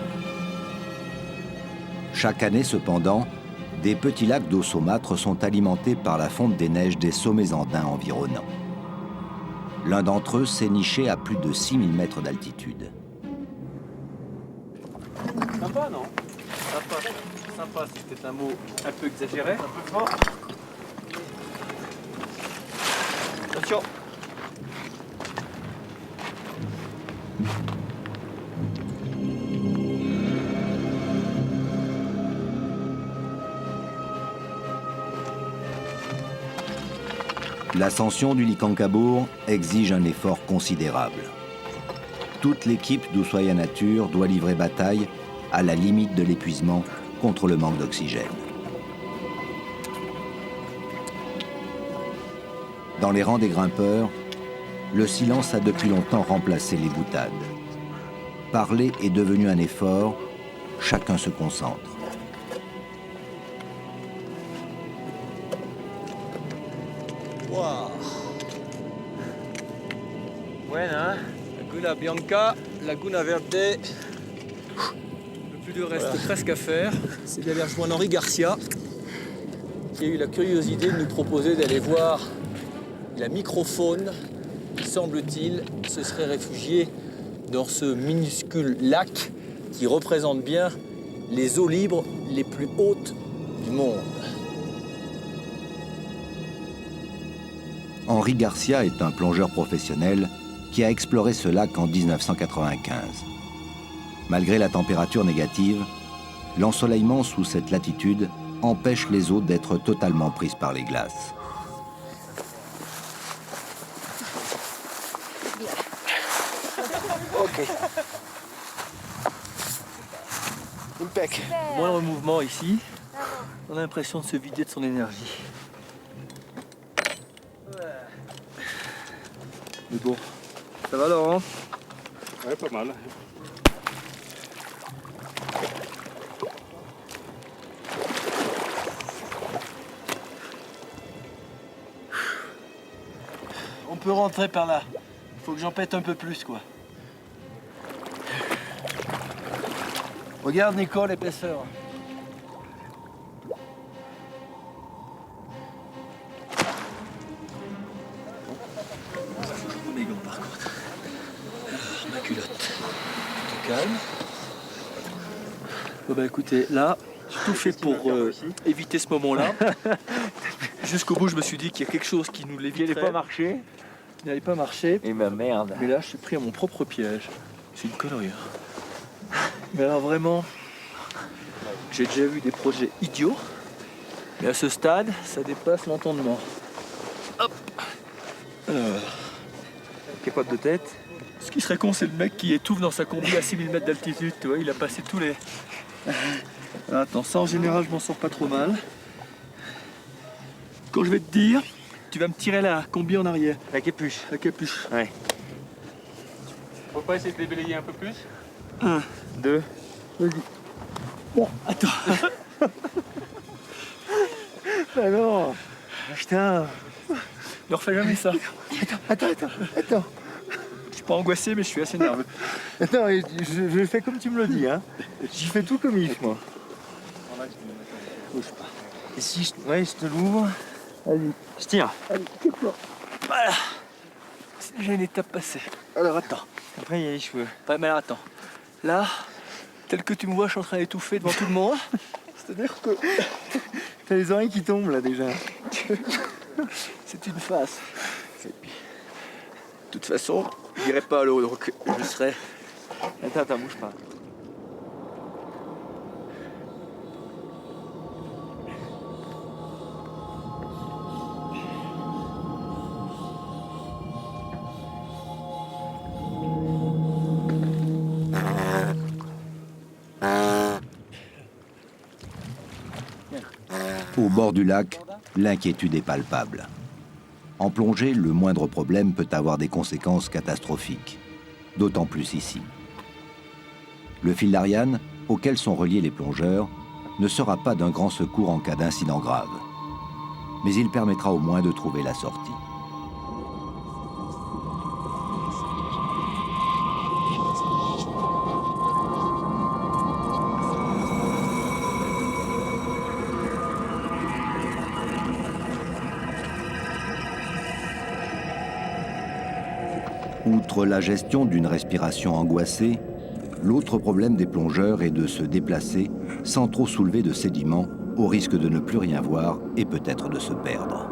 Chaque année, cependant, des petits lacs d'eau saumâtre sont alimentés par la fonte des neiges des sommets andins environnants. L'un d'entre eux s'est niché à plus de 6000 mètres d'altitude. Sympa, non? Sympa. Sympa, c'est peut-être un mot un peu exagéré. Un peu fort. Attention. L'ascension du Licancabour exige un effort considérable. Toute l'équipe d'Ushuaïa Nature doit livrer bataille à la limite de l'épuisement contre le manque d'oxygène. Dans les rangs des grimpeurs, le silence a depuis longtemps remplacé les boutades. Parler est devenu un effort, chacun se concentre. Wow. Buena. Laguna Bianca, Laguna Verde. Le plus de reste presque à faire, c'est d'aller rejoindre Henri Garcia, qui a eu la curiosité de nous proposer d'aller voir la microfaune qui, semble-t-il, se serait réfugiée dans ce minuscule lac qui représente bien les eaux libres les plus hautes du monde. Henri Garcia est un plongeur professionnel qui a exploré ce lac en 1995. Malgré la température négative, l'ensoleillement sous cette latitude empêche les eaux d'être totalement prises par les glaces. Ok. Impec. Moindre mouvement ici, on a l'impression de se vider de son énergie. Mais bon, ça va Laurent? Ouais, pas mal. On peut rentrer par là. Faut que j'en pète un peu plus, quoi. Regarde, Nico, l'épaisseur. Faut que je mets mes gants, par contre. Alors, ma culotte. Tu te calmes. Bon, bah écoutez, là, j'ai tout fait pour éviter ce moment-là. Jusqu'au bout, je me suis dit qu'il y a quelque chose qui nous l'éviterait. Il n'allait pas marcher. Il n'allait pas marcher. Et ma merde. Mais là, je suis pris à mon propre piège. C'est une connerie. Mais alors vraiment, j'ai déjà vu des projets idiots. Mais à ce stade, ça dépasse l'entendement. Hop. Alors, Capote de tête. ce qui serait con, c'est le mec qui étouffe dans sa combi à 6000 mètres d'altitude. Tu vois, il a passé tous les... Alors, attends, ça en général, je m'en sors pas trop mal. Quand je vais te dire, tu vas me tirer la combi en arrière. La capuche. La capuche. Ouais. Faut pas essayer de déblayer un peu plus? 1, 2. vas-y. Bon, attends. Ah non. Putain. Ne refais jamais ça. Attends. Je suis pas angoissé, mais je suis assez nerveux. Attends, je fais comme tu me le dis, hein. J'y fais tout comme il faut, moi. Bouge pas. Et si je te l'ouvre. Vas-y. Je tire. Allez, quitte-toi. Voilà. C'est déjà une étape passée. Alors attends. Après, il y a les cheveux. Ouais, mais alors, attends. Là, tel que tu me vois, je suis en train d'étouffer devant tout le monde. C'est-à-dire que T'as les oreilles qui tombent, là, déjà. c'est une face. Et puis, de toute façon, je n'irai pas à l'eau, donc je serai... Attends, bouge pas. Au bord du lac, l'inquiétude est palpable. En plongée, le moindre problème peut avoir des conséquences catastrophiques, d'autant plus ici. Le fil d'Ariane, auquel sont reliés les plongeurs, ne sera pas d'un grand secours en cas d'incident grave. Mais il permettra au moins de trouver la sortie. Outre la gestion d'une respiration angoissée, l'autre problème des plongeurs est de se déplacer sans trop soulever de sédiments, au risque de ne plus rien voir et peut-être de se perdre.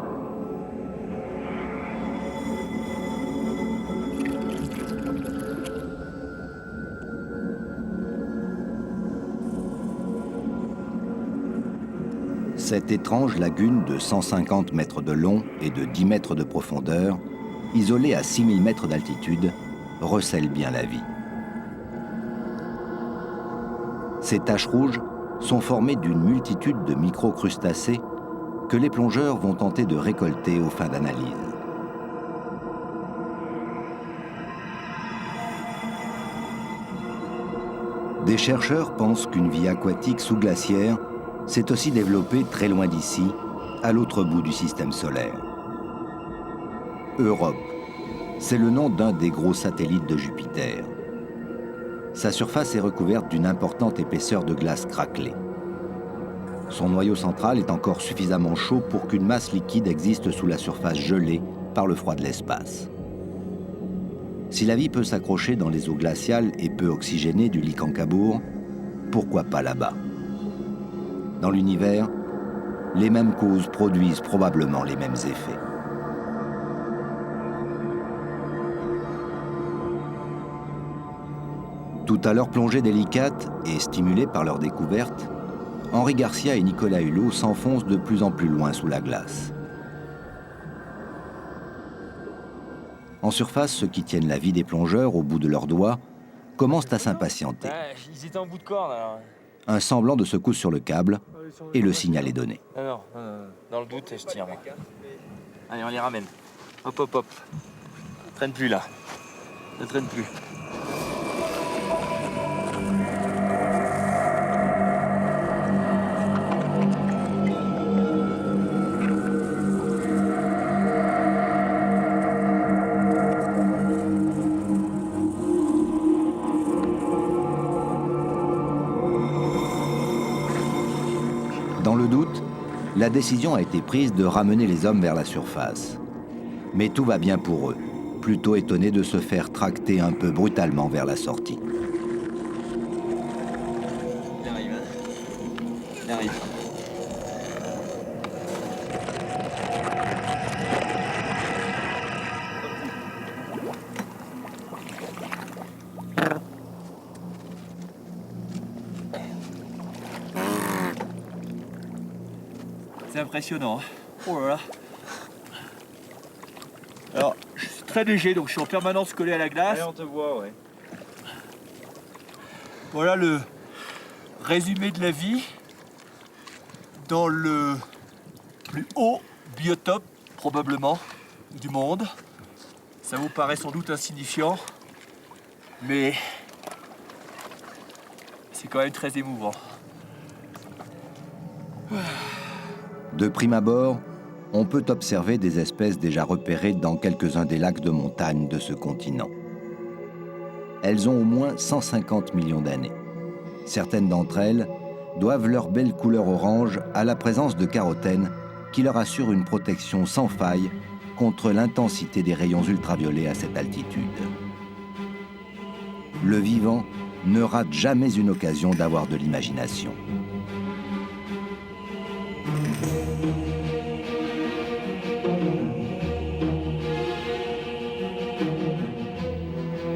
Cette étrange lagune de 150 mètres de long et de 10 mètres de profondeur, isolée à 6000 mètres d'altitude, recèle bien la vie. Ces taches rouges sont formées d'une multitude de microcrustacés que les plongeurs vont tenter de récolter aux fins d'analyse. Des chercheurs pensent qu'une vie aquatique sous-glaciaire s'est aussi développée très loin d'ici, à l'autre bout du système solaire. Europe, c'est le nom d'un des gros satellites de Jupiter. Sa surface est recouverte d'une importante épaisseur de glace craquelée. Son noyau central est encore suffisamment chaud pour qu'une masse liquide existe sous la surface gelée par le froid de l'espace. Si la vie peut s'accrocher dans les eaux glaciales et peu oxygénées du Licancabour, pourquoi pas là-bas? Dans l'univers, les mêmes causes produisent probablement les mêmes effets. Tout à leur plongée délicate et stimulés par leur découverte, Henri Garcia et Nicolas Hulot s'enfoncent de plus en plus loin sous la glace. En surface, ceux qui tiennent la vie des plongeurs au bout de leurs doigts commencent à s'impatienter. Ils étaient en bout de corde alors. Un semblant de secousse sur le câble et le signal est donné. Non, dans le doute, je tire. Moi. Allez, on les ramène. Hop, hop, hop. Ne traîne plus là. Ne traîne plus. Dans le doute, la décision a été prise de ramener les hommes vers la surface. Mais tout va bien pour eux, plutôt étonnés de se faire tracter un peu brutalement vers la sortie. Il arrive. Il arrive. C'est impressionnant. Oh là là. Alors, je suis très léger, donc je suis en permanence collé à la glace. Allez, on te voit, ouais. Voilà le résumé de la vie dans le plus haut biotope, probablement, du monde. Ça vous paraît sans doute insignifiant, mais c'est quand même très émouvant. De prime abord, on peut observer des espèces déjà repérées dans quelques-uns des lacs de montagne de ce continent. Elles ont au moins 150 millions d'années. Certaines d'entre elles doivent leur belle couleur orange à la présence de carotène qui leur assure une protection sans faille contre l'intensité des rayons ultraviolets à cette altitude. Le vivant ne rate jamais une occasion d'avoir de l'imagination.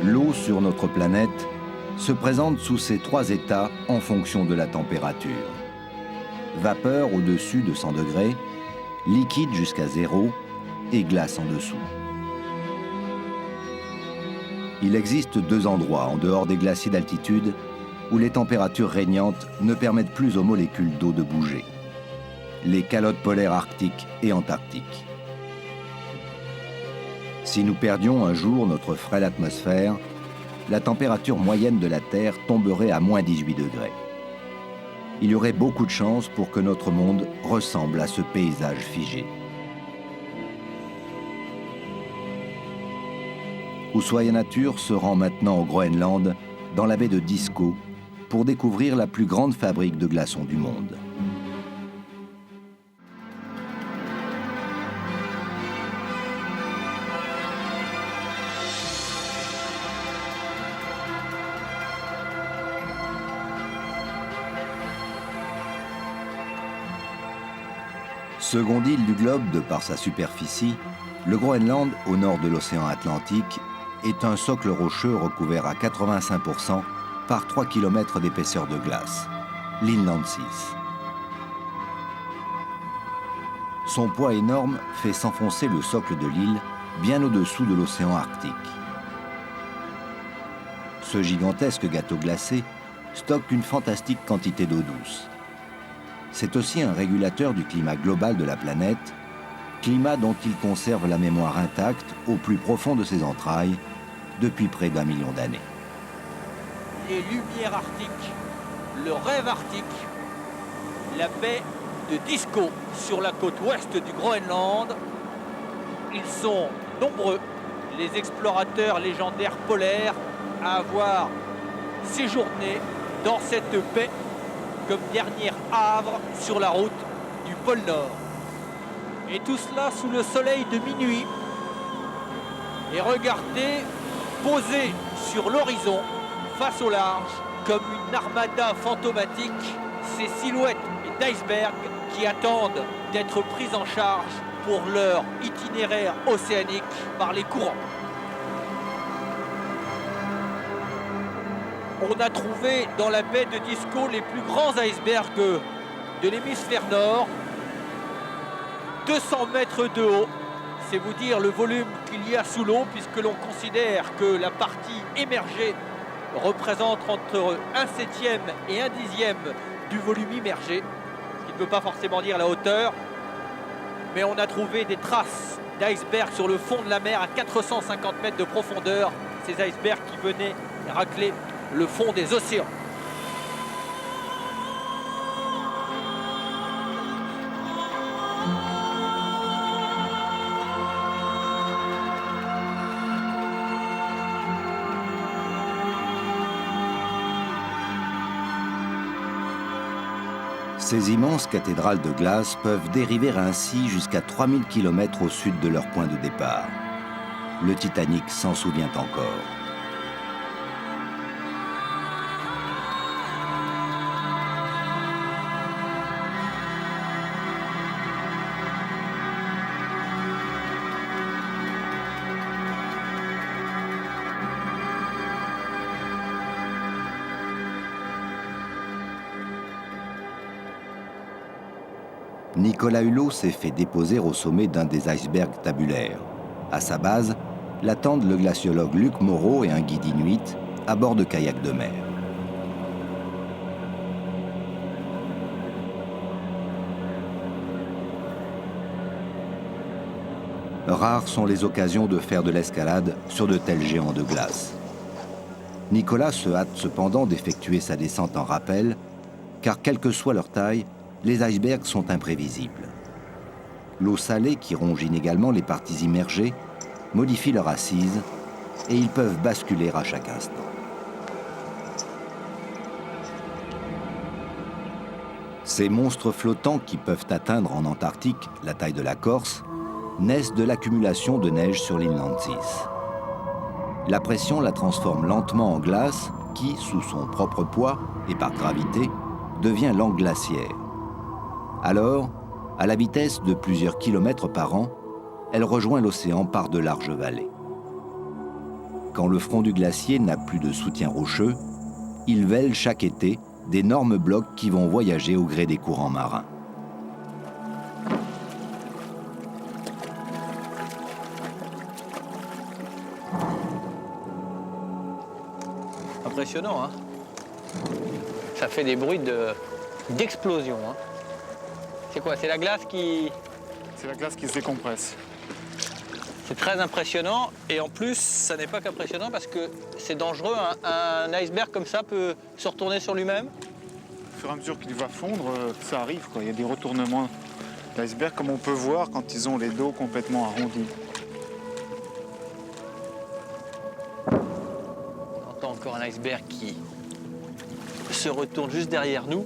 L'eau sur notre planète se présente sous ces trois états en fonction de la température. Vapeur au-dessus de 100 degrés, liquide jusqu'à 0 et glace en dessous. Il existe deux endroits en dehors des glaciers d'altitude où les températures régnantes ne permettent plus aux molécules d'eau de bouger. les calottes polaires arctiques et antarctiques. Si nous perdions un jour notre frêle atmosphère, la température moyenne de la Terre tomberait à moins 18 degrés. Il y aurait beaucoup de chances pour que notre monde ressemble à ce paysage figé. Ushuaïa Nature se rend maintenant au Groenland, dans la baie de Disko, pour découvrir la plus grande fabrique de glaçons du monde. Seconde île du globe de par sa superficie, le Groenland, au nord de l'océan Atlantique, est un socle rocheux recouvert à 85% par 3 km d'épaisseur de glace, l'Inland Seas. Son poids énorme fait s'enfoncer le socle de l'île bien au-dessous de l'océan Arctique. Ce gigantesque gâteau glacé stocke une fantastique quantité d'eau douce. C'est aussi un régulateur du climat global de la planète, climat dont il conserve la mémoire intacte au plus profond de ses entrailles depuis près d'1 million d'années. Les lumières arctiques, le rêve arctique, la baie de Disko sur la côte ouest du Groenland. Ils sont nombreux, les explorateurs légendaires polaires, à avoir séjourné dans cette baie comme dernier havre sur la route du pôle Nord. Et tout cela sous le soleil de minuit. Et regardez, posé sur l'horizon, face au large, comme une armada fantomatique, ces silhouettes d'icebergs qui attendent d'être prises en charge pour leur itinéraire océanique par les courants. On a trouvé dans la baie de Disko les plus grands icebergs de l'hémisphère nord, 200 mètres de haut. C'est vous dire le volume qu'il y a sous l'eau, puisque l'on considère que la partie émergée représente entre 1/7 et 1/10 du volume immergé, ce qui ne veut pas forcément dire la hauteur, mais on a trouvé des traces d'icebergs sur le fond de la mer à 450 mètres de profondeur, ces icebergs qui venaient racler le fond des océans. Ces immenses cathédrales de glace peuvent dériver ainsi jusqu'à 3000 km au sud de leur point de départ. Le Titanic s'en souvient encore. Nicolas Hulot s'est fait déposer au sommet d'un des icebergs tabulaires. À sa base, l'attendent le glaciologue Luc Moreau et un guide inuit à bord de kayak de mer. Rares sont les occasions de faire de l'escalade sur de tels géants de glace. Nicolas se hâte cependant d'effectuer sa descente en rappel, car quelle que soit leur taille, les icebergs sont imprévisibles. L'eau salée qui ronge inégalement les parties immergées modifie leur assise et ils peuvent basculer à chaque instant. Ces monstres flottants qui peuvent atteindre en Antarctique la taille de la Corse naissent de l'accumulation de neige sur l'Inland Seas. La pression la transforme lentement en glace qui, sous son propre poids et par gravité, devient langue glaciaire. Alors, à la vitesse de plusieurs kilomètres par an, elle rejoint l'océan par de larges vallées. Quand le front du glacier n'a plus de soutien rocheux, il vèle chaque été d'énormes blocs qui vont voyager au gré des courants marins. Impressionnant, hein? Ça fait des bruits d'explosion, hein? C'est quoi? C'est la glace qui... C'est la glace qui se décompresse. C'est très impressionnant. Et en plus, ça n'est pas qu'impressionnant parce que c'est dangereux. Un iceberg comme ça peut se retourner sur lui-même. Au fur et à mesure qu'il va fondre, ça arrive, quoi. Il y a des retournements d'iceberg, comme on peut voir quand ils ont les dos complètement arrondis. On entend encore un iceberg qui se retourne juste derrière nous.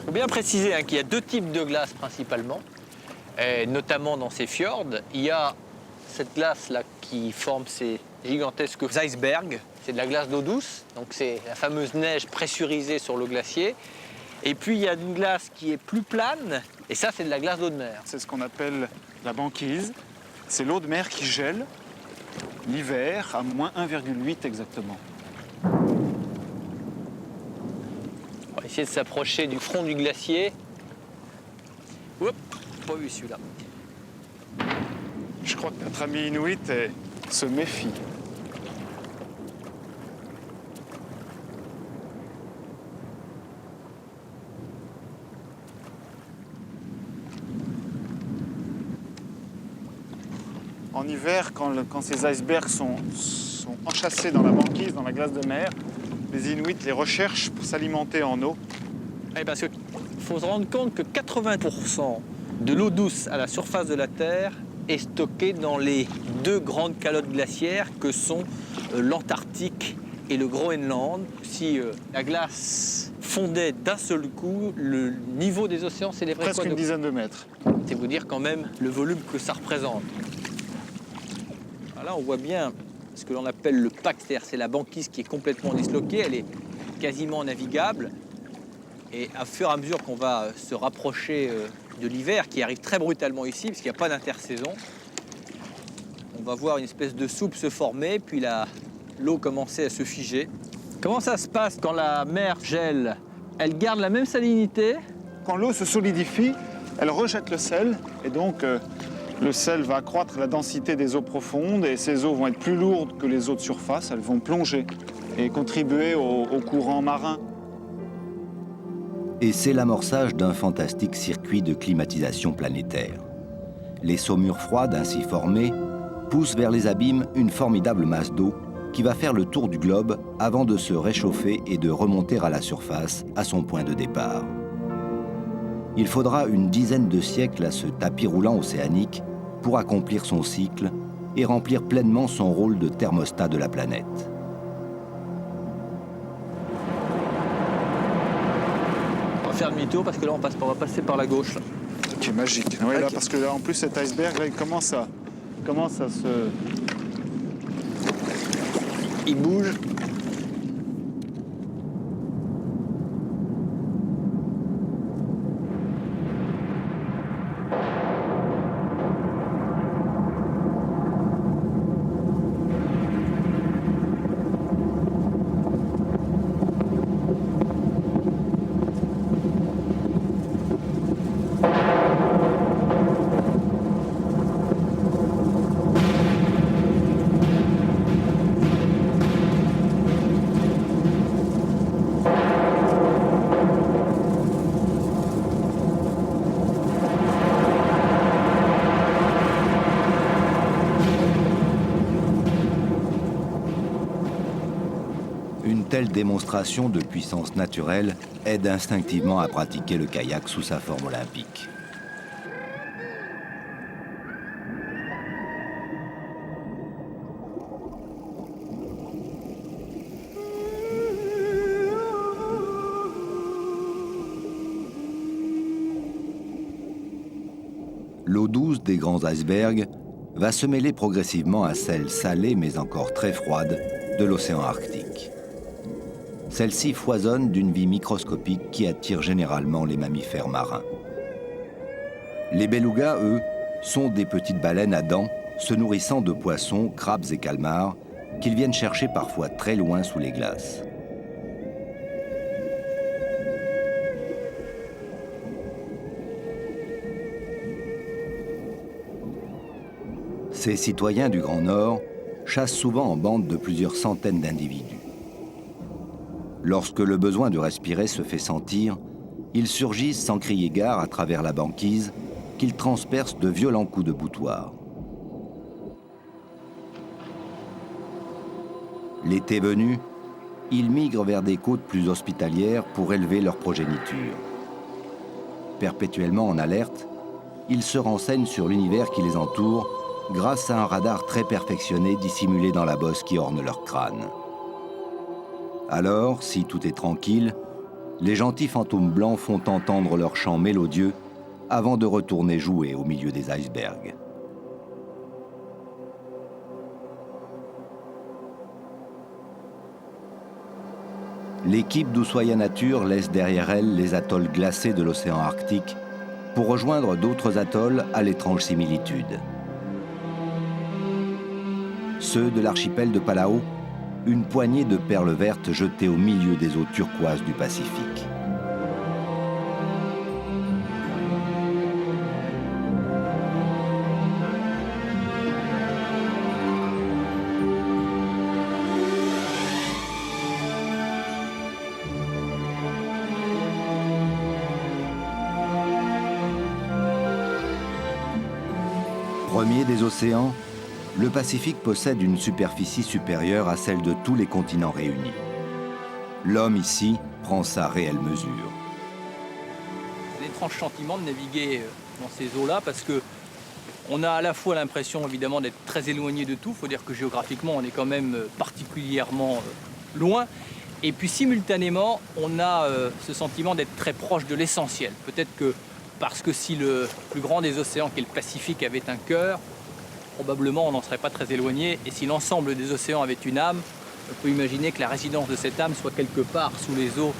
Il faut bien préciser qu'il y a deux types de glace principalement, notamment dans ces fjords. Il y a cette glace-là qui forme ces gigantesques icebergs. C'est de la glace d'eau douce, donc c'est la fameuse neige pressurisée sur le glacier. Et puis il y a une glace qui est plus plane, et ça c'est de la glace d'eau de mer. C'est ce qu'on appelle la banquise. C'est l'eau de mer qui gèle l'hiver à moins 1,8 exactement. On va essayer de s'approcher du front du glacier. Oups, pas vu celui-là. Je crois que notre ami Inuit se méfie. En hiver, quand ces icebergs sont enchâssés dans la banquise, dans la glace de mer, les Inuits les recherchent pour s'alimenter en eau. Oui, parce qu'il faut se rendre compte que 80% de l'eau douce à la surface de la Terre est stockée dans les deux grandes calottes glaciaires que sont l'Antarctique et le Groenland. Si la glace fondait d'un seul coup, le niveau des océans s'élèverait presque une dizaine de mètres. C'est vous dire quand même le volume que ça représente. Là, on voit bien ce que l'on appelle le pack, c'est-à-dire c'est la banquise qui est complètement disloquée, elle est quasiment navigable. Et à fur et à mesure qu'on va se rapprocher de l'hiver, qui arrive très brutalement ici, parce qu'il n'y a pas d'intersaison, on va voir une espèce de soupe se former, puis l'eau commencer à se figer. Comment ça se passe quand la mer gèle? Elle garde la même salinité? Quand l'eau se solidifie, elle rejette le sel, et donc le sel va accroître la densité des eaux profondes, et ces eaux vont être plus lourdes que les eaux de surface, elles vont plonger et contribuer au courant marin. Et c'est l'amorçage d'un fantastique circuit de climatisation planétaire. Les saumures froides ainsi formées poussent vers les abîmes une formidable masse d'eau qui va faire le tour du globe avant de se réchauffer et de remonter à la surface à son point de départ. Il faudra une dizaine de siècles à ce tapis roulant océanique pour accomplir son cycle et remplir pleinement son rôle de thermostat de la planète. On va faire demi-tour parce que là on va passer par la gauche. Là. Qui est magique. Oui, là, parce que là, en plus cet iceberg là, il commence à se... Il bouge. Une telle démonstration de puissance naturelle aide instinctivement à pratiquer le kayak sous sa forme olympique. L'eau douce des grands icebergs va se mêler progressivement à celle salée mais encore très froide de l'océan Arctique. Celle-ci foisonne d'une vie microscopique qui attire généralement les mammifères marins. Les belugas, eux, sont des petites baleines à dents se nourrissant de poissons, crabes et calmars qu'ils viennent chercher parfois très loin sous les glaces. Ces citoyens du Grand Nord chassent souvent en bande de plusieurs centaines d'individus. Lorsque le besoin de respirer se fait sentir, ils surgissent sans crier gare à travers la banquise qu'ils transpercent de violents coups de boutoir. L'été venu, ils migrent vers des côtes plus hospitalières pour élever leur progéniture. Perpétuellement en alerte, ils se renseignent sur l'univers qui les entoure grâce à un radar très perfectionné dissimulé dans la bosse qui orne leur crâne. Alors, si tout est tranquille, les gentils fantômes blancs font entendre leur chant mélodieux avant de retourner jouer au milieu des icebergs. L'équipe d'Ushuaïa Nature laisse derrière elle les atolls glacés de l'océan Arctique pour rejoindre d'autres atolls à l'étrange similitude. Ceux de l'archipel de Palau, une poignée de perles vertes jetées au milieu des eaux turquoises du Pacifique. Premier des océans, le Pacifique possède une superficie supérieure à celle de tous les continents réunis. L'homme ici prend sa réelle mesure. C'est un étrange sentiment de naviguer dans ces eaux-là parce que on a à la fois l'impression évidemment d'être très éloigné de tout. Il faut dire que géographiquement on est quand même particulièrement loin. Et puis simultanément on a ce sentiment d'être très proche de l'essentiel. Peut-être que parce que si le plus grand des océans, qui est le Pacifique, avait un cœur, probablement on n'en serait pas très éloigné. Et si l'ensemble des océans avait une âme, on peut imaginer que la résidence de cette âme soit quelque part sous les eaux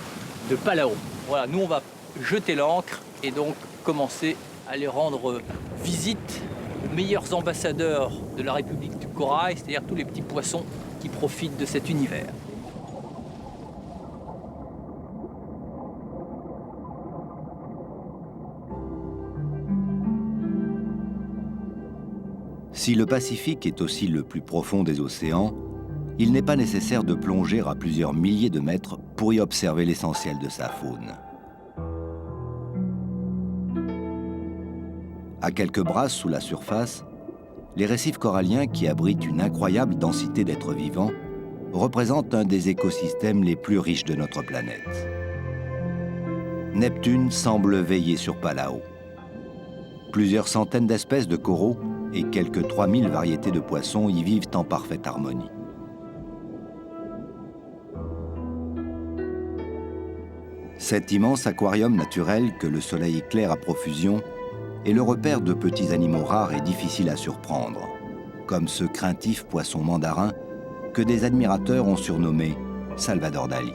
de Palau. Voilà, nous on va jeter l'ancre et donc commencer à les rendre visite aux meilleurs ambassadeurs de la République du Corail, c'est-à-dire tous les petits poissons qui profitent de cet univers. Si le Pacifique est aussi le plus profond des océans, il n'est pas nécessaire de plonger à plusieurs milliers de mètres pour y observer l'essentiel de sa faune. À quelques brasses sous la surface, les récifs coralliens qui abritent une incroyable densité d'êtres vivants représentent un des écosystèmes les plus riches de notre planète. Neptune semble veiller sur Palau. Plusieurs centaines d'espèces de coraux et quelques 3000 variétés de poissons y vivent en parfaite harmonie. Cet immense aquarium naturel que le soleil éclaire à profusion est le repère de petits animaux rares et difficiles à surprendre, comme ce craintif poisson mandarin que des admirateurs ont surnommé Salvador Dali.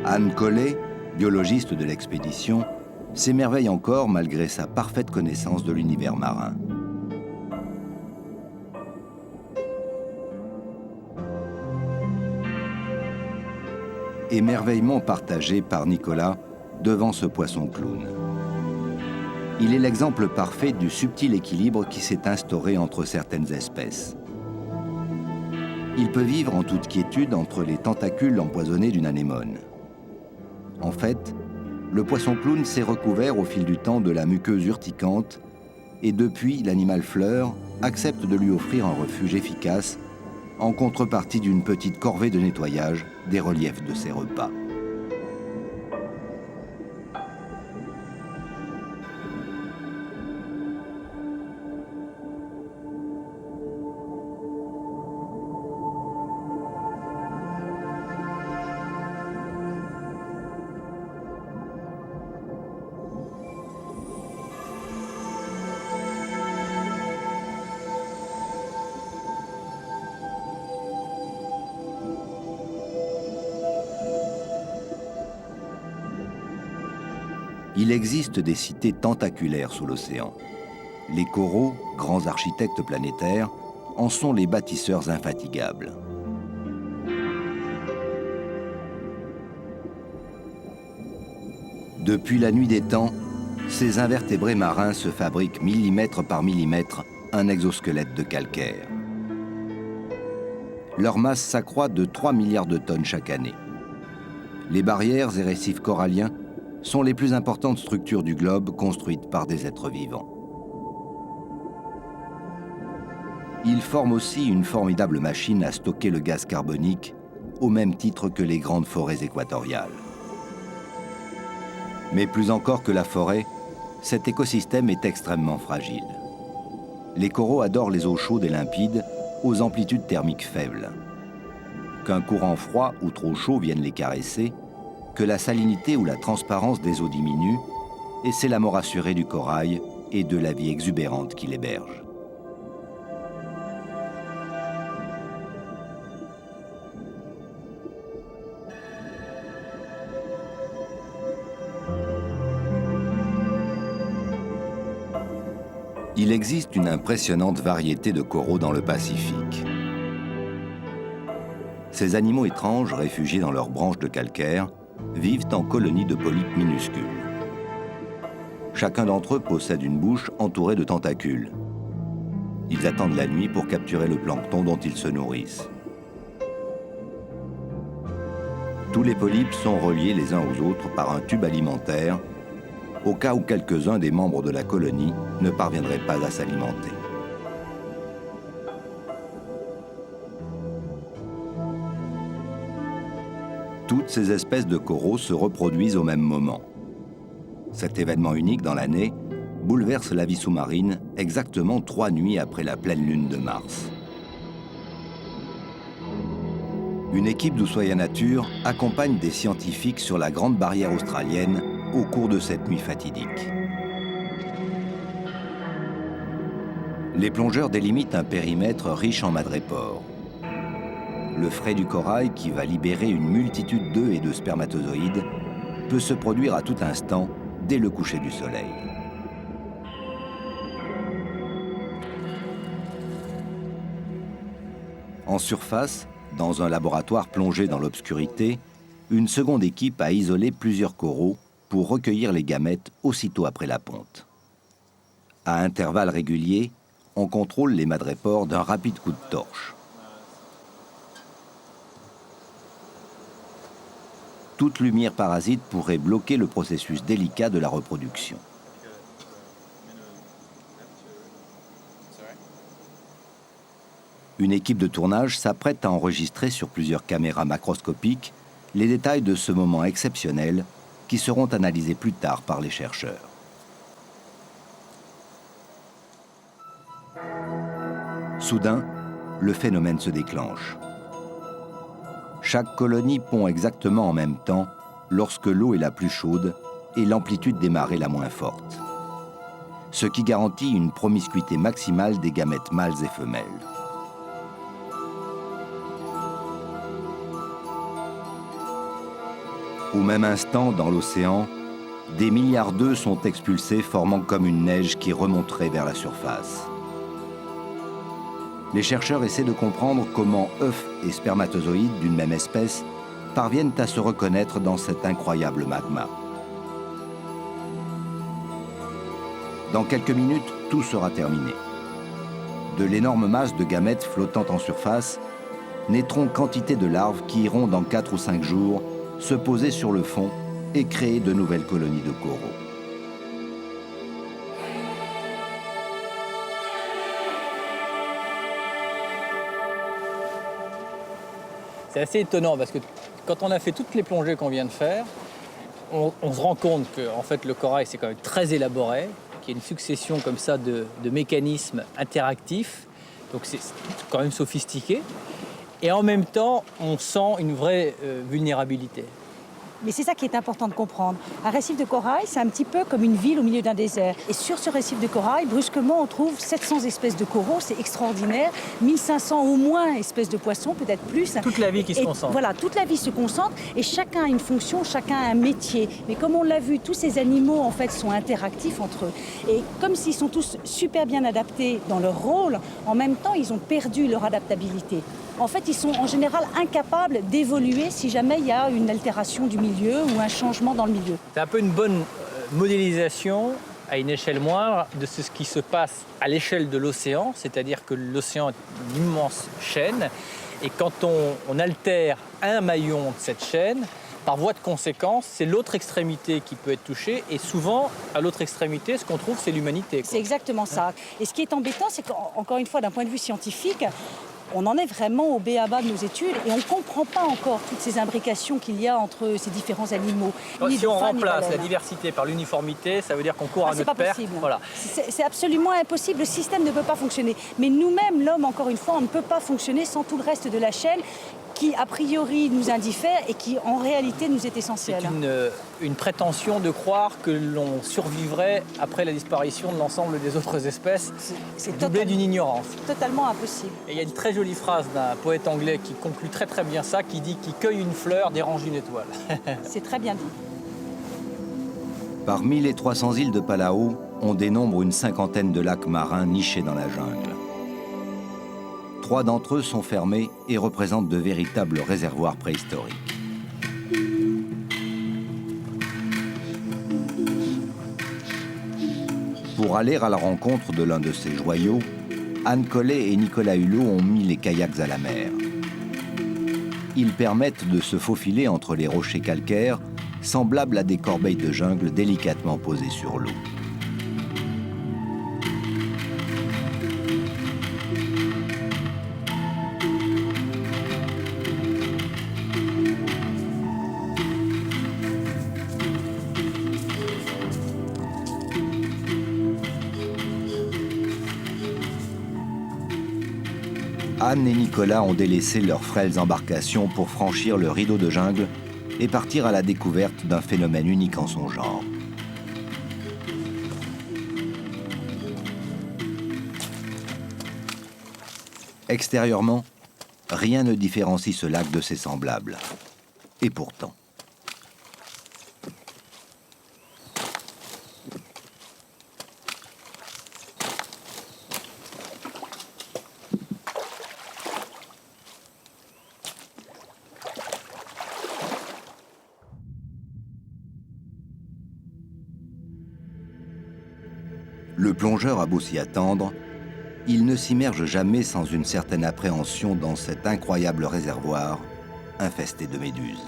Anne Collet, biologiste de l'expédition, s'émerveille encore malgré sa parfaite connaissance de l'univers marin. Émerveillement partagé par Nicolas devant ce poisson clown. Il est l'exemple parfait du subtil équilibre qui s'est instauré entre certaines espèces. Il peut vivre en toute quiétude entre les tentacules empoisonnés d'une anémone. En fait, le poisson clown s'est recouvert au fil du temps de la muqueuse urticante et depuis, l'animal fleur accepte de lui offrir un refuge efficace en contrepartie d'une petite corvée de nettoyage des reliefs de ses repas. Il existe des cités tentaculaires sous l'océan. Les coraux, grands architectes planétaires, en sont les bâtisseurs infatigables. Depuis la nuit des temps, ces invertébrés marins se fabriquent millimètre par millimètre un exosquelette de calcaire. Leur masse s'accroît de 3 milliards de tonnes chaque année. Les barrières et récifs coralliens sont les plus importantes structures du globe construites par des êtres vivants. Ils forment aussi une formidable machine à stocker le gaz carbonique au même titre que les grandes forêts équatoriales. Mais plus encore que la forêt, cet écosystème est extrêmement fragile. Les coraux adorent les eaux chaudes et limpides aux amplitudes thermiques faibles. Qu'un courant froid ou trop chaud vienne les caresser, que la salinité ou la transparence des eaux diminue, et c'est la mort assurée du corail et de la vie exubérante qui l'héberge. Il existe une impressionnante variété de coraux dans le Pacifique. Ces animaux étranges, réfugiés dans leurs branches de calcaire, vivent en colonies de polypes minuscules. Chacun d'entre eux possède une bouche entourée de tentacules. Ils attendent la nuit pour capturer le plancton dont ils se nourrissent. Tous les polypes sont reliés les uns aux autres par un tube alimentaire, au cas où quelques-uns des membres de la colonie ne parviendraient pas à s'alimenter. Toutes ces espèces de coraux se reproduisent au même moment. Cet événement unique dans l'année bouleverse la vie sous-marine exactement 3 nuits après la pleine lune de mars. Une équipe d'Ushuaïa Nature accompagne des scientifiques sur la Grande Barrière australienne au cours de cette nuit fatidique. Les plongeurs délimitent un périmètre riche en madrépores. Le frai du corail, qui va libérer une multitude d'œufs et de spermatozoïdes, peut se produire à tout instant dès le coucher du soleil. En surface, dans un laboratoire plongé dans l'obscurité, une seconde équipe a isolé plusieurs coraux pour recueillir les gamètes aussitôt après la ponte. À intervalles réguliers, on contrôle les madrépores d'un rapide coup de torche. Toute lumière parasite pourrait bloquer le processus délicat de la reproduction. Une équipe de tournage s'apprête à enregistrer sur plusieurs caméras macroscopiques les détails de ce moment exceptionnel qui seront analysés plus tard par les chercheurs. Soudain, le phénomène se déclenche. Chaque colonie pond exactement en même temps lorsque l'eau est la plus chaude et l'amplitude des marées la moins forte, ce qui garantit une promiscuité maximale des gamètes mâles et femelles. Au même instant, dans l'océan, des milliards d'œufs sont expulsés, formant comme une neige qui remonterait vers la surface. Les chercheurs essaient de comprendre comment œufs et spermatozoïdes d'une même espèce parviennent à se reconnaître dans cet incroyable magma. Dans quelques minutes, tout sera terminé. De l'énorme masse de gamètes flottant en surface naîtront quantité de larves qui iront dans 4 ou 5 jours se poser sur le fond et créer de nouvelles colonies de coraux. C'est assez étonnant parce que quand on a fait toutes les plongées qu'on vient de faire, on se rend compte que en fait, le corail, c'est quand même très élaboré, qu'il y a une succession comme ça de mécanismes interactifs, donc c'est quand même sophistiqué. Et en même temps, on sent une vraie vulnérabilité. Mais c'est ça qui est important de comprendre. Un récif de corail, c'est un petit peu comme une ville au milieu d'un désert. Et sur ce récif de corail, brusquement, on trouve 700 espèces de coraux, c'est extraordinaire. 1500 au moins espèces de poissons, peut-être plus. Toute la vie qui se concentre. Voilà, toute la vie se concentre et chacun a une fonction, chacun a un métier. Mais comme on l'a vu, tous ces animaux, en fait, sont interactifs entre eux. Et comme s'ils sont tous super bien adaptés dans leur rôle, en même temps, ils ont perdu leur adaptabilité. en fait, ils sont en général incapables d'évoluer si jamais il y a une altération du milieu ou un changement dans le milieu. C'est un peu une bonne modélisation à une échelle moindre de ce qui se passe à l'échelle de l'océan, c'est-à-dire que l'océan est une immense chaîne, et quand on altère un maillon de cette chaîne, par voie de conséquence, c'est l'autre extrémité qui peut être touchée, et souvent, à l'autre extrémité, ce qu'on trouve, c'est l'humanité. C'est exactement ça. Et ce qui est embêtant, c'est qu'encore une fois, d'un point de vue scientifique, on en est vraiment au b.a.-ba de nos études et on ne comprend pas encore toutes ces imbrications qu'il y a entre ces différents animaux. Si on remplace la diversité par l'uniformité, ça veut dire qu'on court à notre perte. Voilà. C'est absolument impossible, le système ne peut pas fonctionner. Mais nous-mêmes, l'homme, encore une fois, on ne peut pas fonctionner sans tout le reste de la chaîne qui, a priori, nous indiffère et qui, en réalité, nous est essentiel. C'est une prétention de croire que l'on survivrait après la disparition de l'ensemble des autres espèces, doublé d'une ignorance. Totalement impossible. Et il y a une très jolie phrase d'un poète anglais qui conclut très très bien ça, qui dit « Qui cueille une fleur dérange une étoile ». C'est très bien dit. Parmi les 300 îles de Palau, on dénombre une cinquantaine de lacs marins nichés dans la jungle. 3 d'entre eux sont fermés et représentent de véritables réservoirs préhistoriques. Pour aller à la rencontre de l'un de ces joyaux, Anne Collet et Nicolas Hulot ont mis les kayaks à la mer. Ils permettent de se faufiler entre les rochers calcaires, semblables à des corbeilles de jungle délicatement posées sur l'eau. Anne et Nicolas ont délaissé leurs frêles embarcations pour franchir le rideau de jungle et partir à la découverte d'un phénomène unique en son genre. Extérieurement, rien ne différencie ce lac de ses semblables. Et pourtant. Le plongeur a beau s'y attendre, il ne s'immerge jamais sans une certaine appréhension dans cet incroyable réservoir infesté de méduses.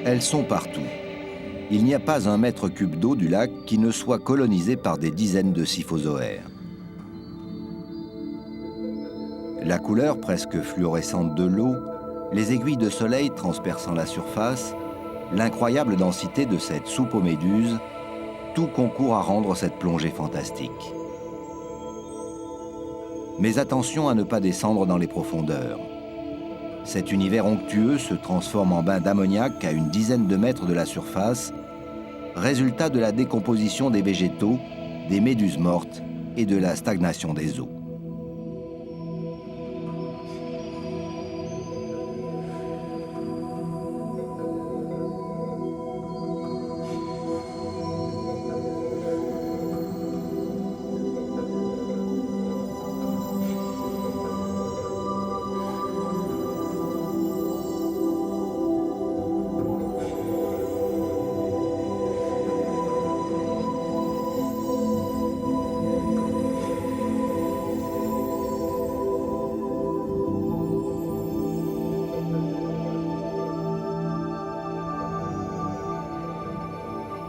Elles sont partout. Il n'y a pas un mètre cube d'eau du lac qui ne soit colonisé par des dizaines de scyphozoaires. La couleur presque fluorescente de l'eau, les aiguilles de soleil transperçant la surface, l'incroyable densité de cette soupe aux méduses, tout concourt à rendre cette plongée fantastique. Mais attention à ne pas descendre dans les profondeurs. Cet univers onctueux se transforme en bain d'ammoniac à une dizaine de mètres de la surface, résultat de la décomposition des végétaux, des méduses mortes et de la stagnation des eaux.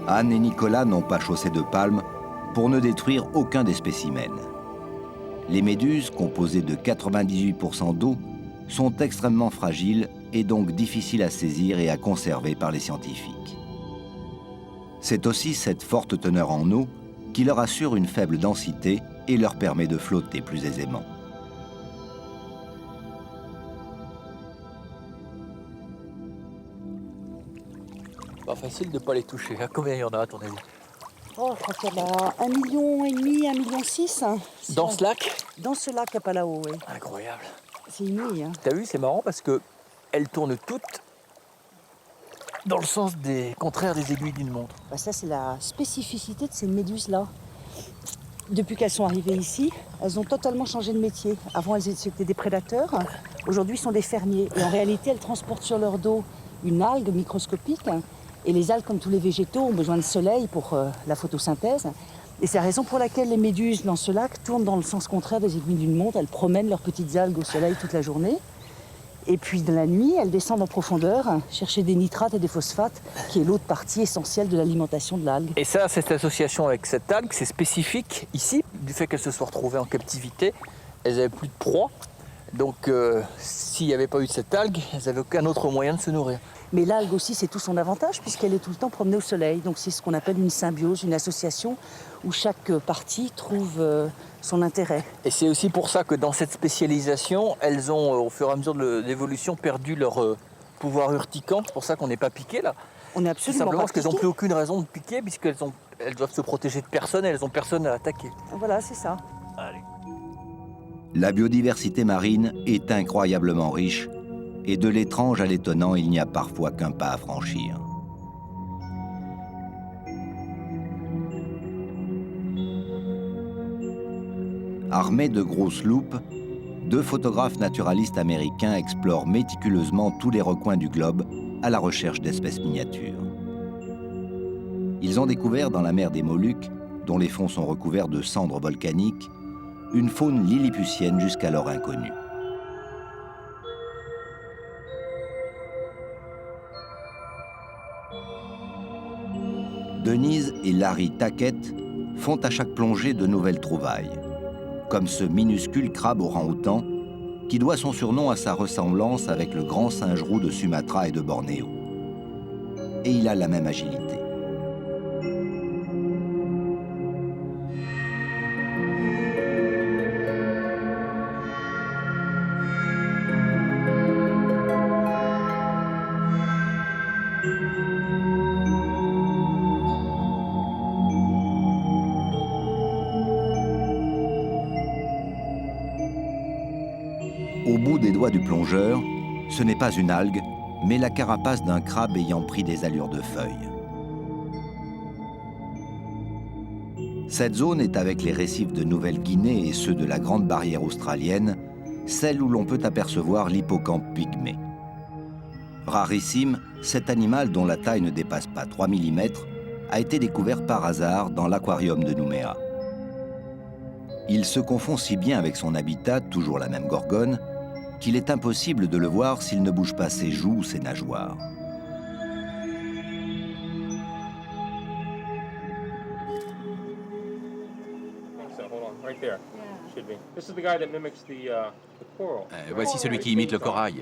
Anne et Nicolas n'ont pas chaussé de palmes pour ne détruire aucun des spécimens. Les méduses, composées de 98% d'eau, sont extrêmement fragiles et donc difficiles à saisir et à conserver par les scientifiques. C'est aussi cette forte teneur en eau qui leur assure une faible densité et leur permet de flotter plus aisément. Pas facile de ne pas les toucher. Combien il y en a à ton avis? Oh, je crois qu'il y en a 1,5 million, 1,6 million. Dans ce lac? Dans ce lac à Palau, oui. Incroyable. C'est inouï. Hein. T'as vu, c'est marrant parce qu'elles tournent toutes dans le sens contraire des aiguilles d'une montre. Bah ça, c'est la spécificité de ces méduses-là. Depuis qu'elles sont arrivées ici, elles ont totalement changé de métier. Avant, elles étaient des prédateurs. Aujourd'hui, ce sont des fermiers. Et en réalité, elles transportent sur leur dos une algue microscopique. Et les algues, comme tous les végétaux, ont besoin de soleil pour la photosynthèse. Et c'est la raison pour laquelle les méduses dans ce lac tournent dans le sens contraire des aiguilles d'une montre. Elles promènent leurs petites algues au soleil toute la journée. Et puis de la nuit, elles descendent en profondeur chercher des nitrates et des phosphates, qui est l'autre partie essentielle de l'alimentation de l'algue. Et ça, cette association avec cette algue, c'est spécifique ici, du fait qu'elles se soient retrouvées en captivité. Elles n'avaient plus de proie. Donc s'il n'y avait pas eu cette algue, elles n'avaient aucun autre moyen de se nourrir. Mais l'algue aussi, c'est tout son avantage, puisqu'elle est tout le temps promenée au soleil. Donc c'est ce qu'on appelle une symbiose, une association où chaque partie trouve son intérêt. Et c'est aussi pour ça que dans cette spécialisation, elles ont, au fur et à mesure de l'évolution, perdu leur pouvoir urticant. C'est pour ça qu'on n'est pas piqué là. On n'est absolument simplement pas parce qu'elles n'ont plus aucune raison de piquer, puisqu'elles doivent se protéger de personne et elles n'ont personne à attaquer. Voilà, c'est ça. Allez. La biodiversité marine est incroyablement riche, et de l'étrange à l'étonnant, il n'y a parfois qu'un pas à franchir. Armés de grosses loupes, 2 photographes naturalistes américains explorent méticuleusement tous les recoins du globe à la recherche d'espèces miniatures. Ils ont découvert dans la mer des Moluques, dont les fonds sont recouverts de cendres volcaniques, une faune lilliputienne jusqu'alors inconnue. Denise et Larry Tackett font à chaque plongée de nouvelles trouvailles, comme ce minuscule crabe orang-outan qui doit son surnom à sa ressemblance avec le grand singe roux de Sumatra et de Bornéo. Et il a la même agilité. Au bout des doigts du plongeur, ce n'est pas une algue, mais la carapace d'un crabe ayant pris des allures de feuilles. Cette zone est, avec les récifs de Nouvelle-Guinée et ceux de la Grande Barrière australienne, celle où l'on peut apercevoir l'hippocampe pygmée. Rarissime, cet animal dont la taille ne dépasse pas 3 mm a été découvert par hasard dans l'aquarium de Nouméa. Il se confond si bien avec son habitat, toujours la même gorgone, qu'il est impossible de le voir s'il ne bouge pas ses joues ou ses nageoires. Voici celui qui imite le corail.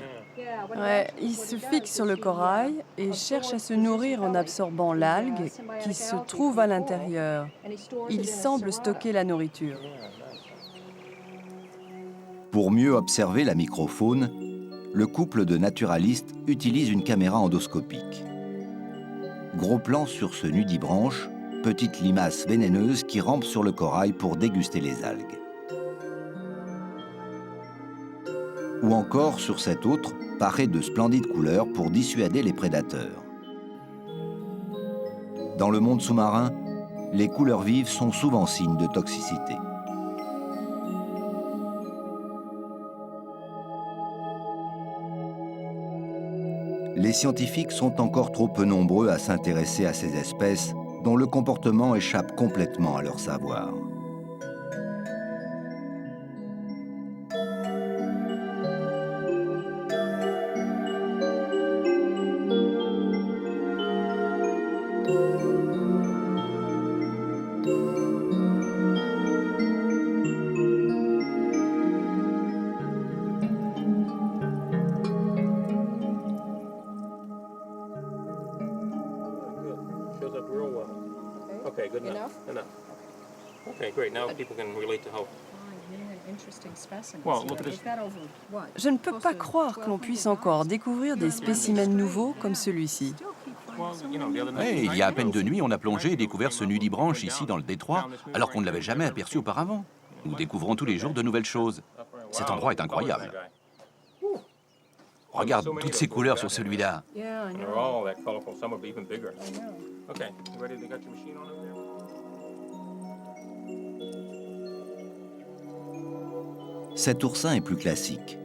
Ouais, il se fixe sur le corail et cherche à se nourrir en absorbant l'algue qui se trouve à l'intérieur. Il semble stocker la nourriture. Pour mieux observer la microfaune, le couple de naturalistes utilise une caméra endoscopique. Gros plan sur ce nudibranche, petite limace vénéneuse qui rampe sur le corail pour déguster les algues. Ou encore sur cet autre, paré de splendides couleurs pour dissuader les prédateurs. Dans le monde sous-marin, les couleurs vives sont souvent signes de toxicité. Les scientifiques sont encore trop peu nombreux à s'intéresser à ces espèces dont le comportement échappe complètement à leur savoir. Je ne peux pas croire que l'on puisse encore découvrir des spécimens nouveaux comme celui-ci. Hey, il y a à peine 2 nuits, on a plongé et découvert ce nudibranche ici dans le détroit, alors qu'on ne l'avait jamais aperçu auparavant. Nous découvrons tous les jours de nouvelles choses. Cet endroit est incroyable. Regarde toutes ces couleurs sur celui-là. Cet oursin est plus classique.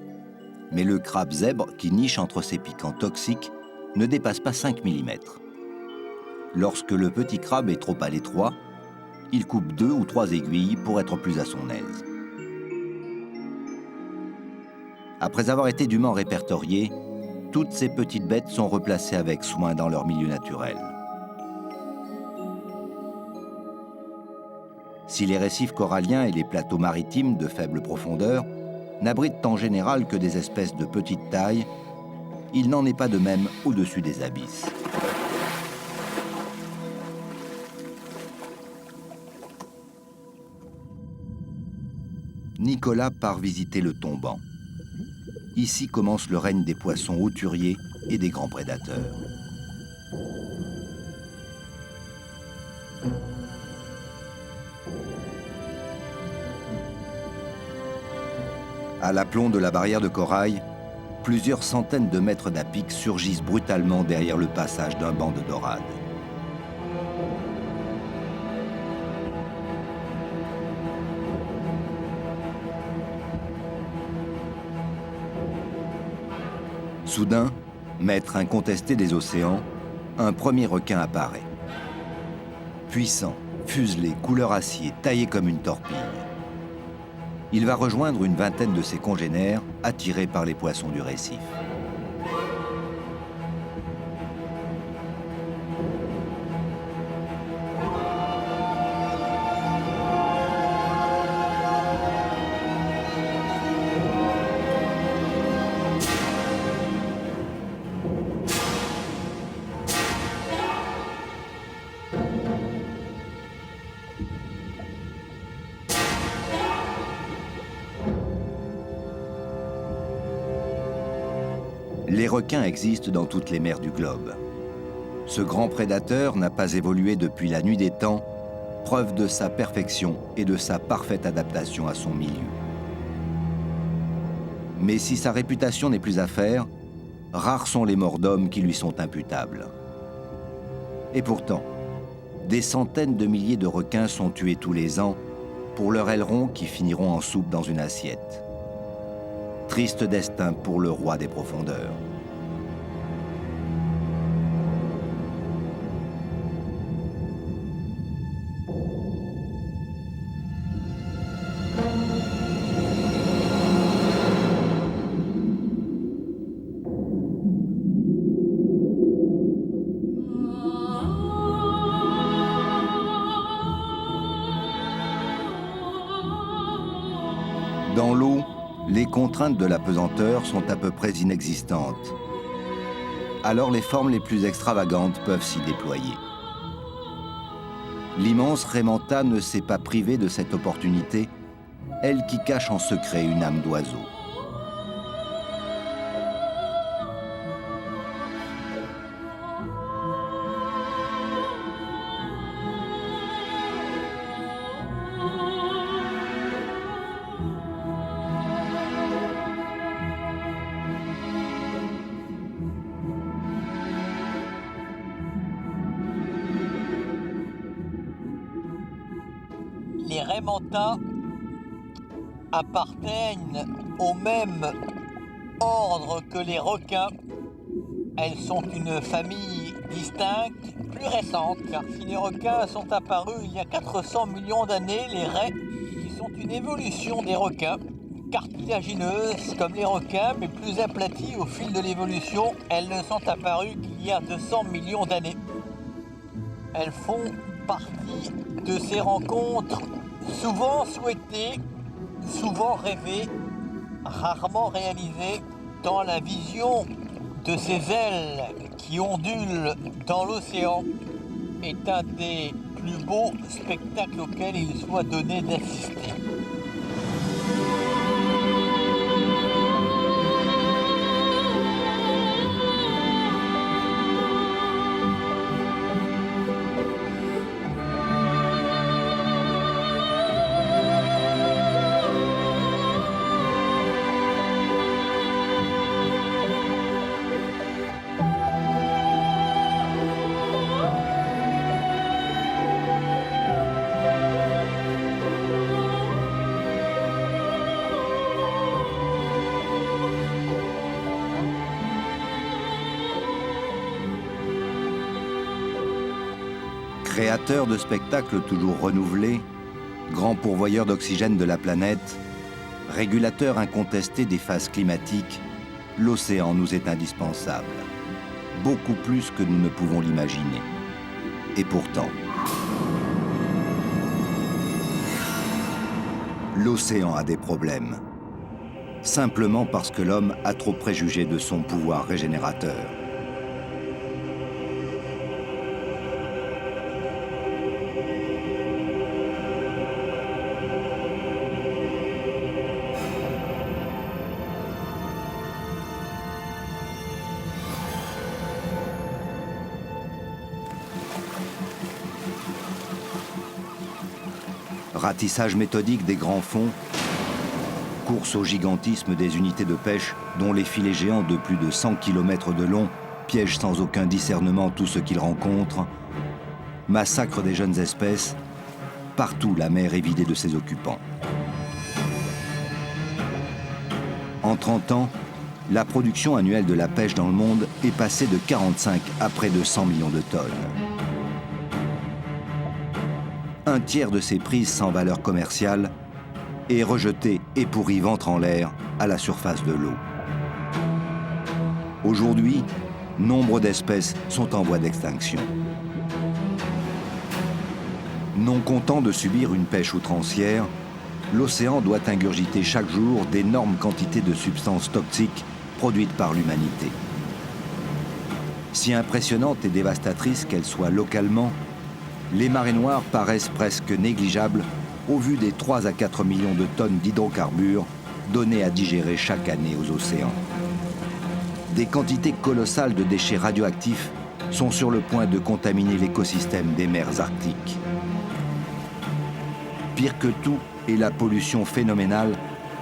Mais le crabe zèbre, qui niche entre ses piquants toxiques, ne dépasse pas 5 mm. Lorsque le petit crabe est trop à l'étroit, il coupe 2 ou 3 aiguilles pour être plus à son aise. Après avoir été dûment répertoriées, toutes ces petites bêtes sont replacées avec soin dans leur milieu naturel. Si les récifs coralliens et les plateaux maritimes de faible profondeur n'abritent en général que des espèces de petite taille, il n'en est pas de même au-dessus des abysses. Nicolas part visiter le tombant. Ici commence le règne des poissons hauturiers et des grands prédateurs. À l'aplomb de la barrière de corail, plusieurs centaines de mètres d'apic surgissent brutalement derrière le passage d'un banc de dorades. Soudain, maître incontesté des océans, un premier requin apparaît. Puissant, fuselé, couleur acier, taillé comme une torpille. Il va rejoindre une vingtaine de ses congénères, attirés par les poissons du récif. Les requins existent dans toutes les mers du globe. Ce grand prédateur n'a pas évolué depuis la nuit des temps, preuve de sa perfection et de sa parfaite adaptation à son milieu. Mais si sa réputation n'est plus à faire, rares sont les morts d'hommes qui lui sont imputables. Et pourtant, des centaines de milliers de requins sont tués tous les ans pour leurs ailerons qui finiront en soupe dans une assiette. Triste destin pour le roi des profondeurs. Dans l'eau, les contraintes de la pesanteur sont à peu près inexistantes. Alors les formes les plus extravagantes peuvent s'y déployer. L'immense raie manta ne s'est pas privée de cette opportunité, elle qui cache en secret une âme d'oiseau. Les raies manta appartiennent au même ordre que les requins. Elles sont une famille distincte, plus récente, car si les requins sont apparus il y a 400 millions d'années, les raies, qui sont une évolution des requins, cartilagineuses comme les requins, mais plus aplaties au fil de l'évolution, elles ne sont apparues qu'il y a 200 millions d'années. Elles font partie de ces rencontres souvent souhaitées, souvent rêvées, rarement réalisées, dans la vision de ces ailes qui ondulent dans l'océan est un des plus beaux spectacles auxquels il soit donné d'assister. Créateur de spectacles toujours renouvelés, grand pourvoyeur d'oxygène de la planète, régulateur incontesté des phases climatiques, l'océan nous est indispensable. Beaucoup plus que nous ne pouvons l'imaginer. Et pourtant, l'océan a des problèmes. Simplement parce que l'homme a trop préjugé de son pouvoir régénérateur. Ratissage méthodique des grands fonds, course au gigantisme des unités de pêche dont les filets géants de plus de 100 km de long piègent sans aucun discernement tout ce qu'ils rencontrent, massacre des jeunes espèces, partout la mer est vidée de ses occupants. En 30 ans, la production annuelle de la pêche dans le monde est passée de 45 à près de 100 millions de tonnes. Un tiers de ces prises sans valeur commerciale est rejeté et pourri ventre en l'air à la surface de l'eau. Aujourd'hui, nombre d'espèces sont en voie d'extinction. Non content de subir une pêche outrancière, l'océan doit ingurgiter chaque jour d'énormes quantités de substances toxiques produites par l'humanité. Si impressionnantes et dévastatrices qu'elles soient localement, les marées noires paraissent presque négligeables au vu des 3 à 4 millions de tonnes d'hydrocarbures donnés à digérer chaque année aux océans. Des quantités colossales de déchets radioactifs sont sur le point de contaminer l'écosystème des mers arctiques. Pire que tout est la pollution phénoménale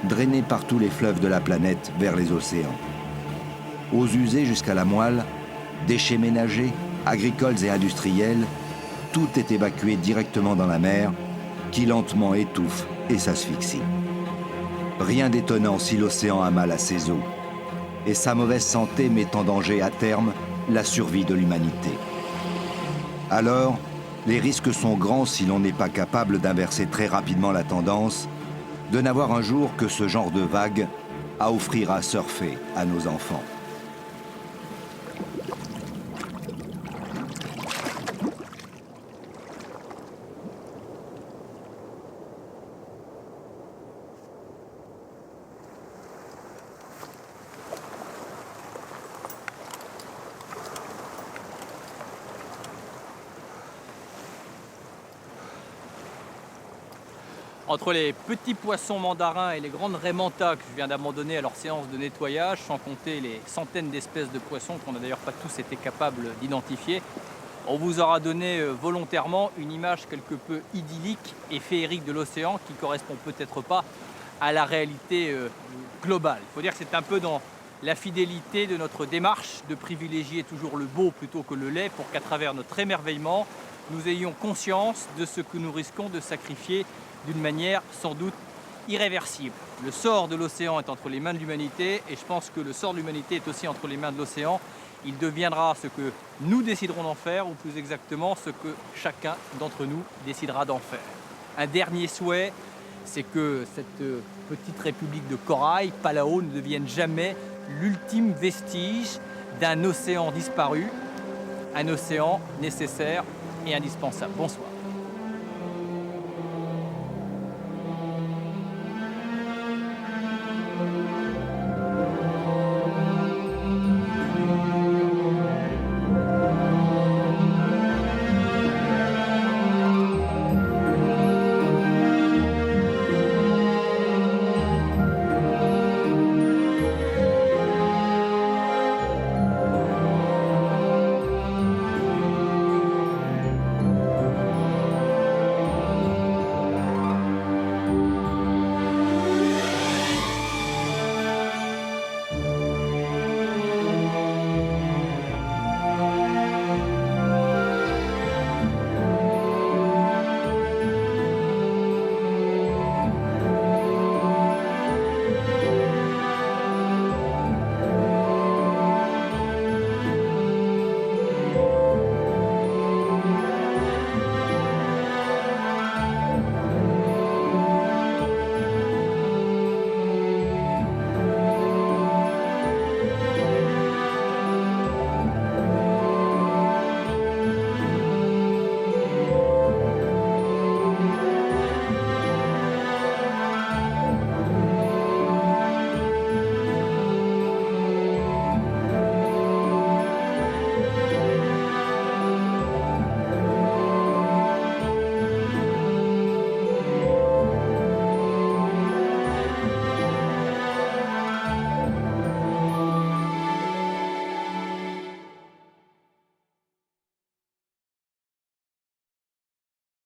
drainée par tous les fleuves de la planète vers les océans. Eaux usées jusqu'à la moelle, déchets ménagers, agricoles et industriels, tout est évacué directement dans la mer, qui lentement étouffe et s'asphyxie. Rien d'étonnant si l'océan a mal à ses eaux, et sa mauvaise santé met en danger à terme la survie de l'humanité. Alors, les risques sont grands si l'on n'est pas capable d'inverser très rapidement la tendance, de n'avoir un jour que ce genre de vague à offrir à surfer à nos enfants. Entre les petits poissons mandarins et les grandes raies manta que je viens d'abandonner à leur séance de nettoyage, sans compter les centaines d'espèces de poissons qu'on n'a d'ailleurs pas tous été capables d'identifier, on vous aura donné volontairement une image quelque peu idyllique et féerique de l'océan qui ne correspond peut-être pas à la réalité globale. Il faut dire que c'est un peu dans la fidélité de notre démarche de privilégier toujours le beau plutôt que le laid pour qu'à travers notre émerveillement, nous ayons conscience de ce que nous risquons de sacrifier d'une manière sans doute irréversible. Le sort de l'océan est entre les mains de l'humanité et je pense que le sort de l'humanité est aussi entre les mains de l'océan. Il deviendra ce que nous déciderons d'en faire ou plus exactement ce que chacun d'entre nous décidera d'en faire. Un dernier souhait, c'est que cette petite république de corail, Palau, ne devienne jamais l'ultime vestige d'un océan disparu, un océan nécessaire et indispensable. Bonsoir.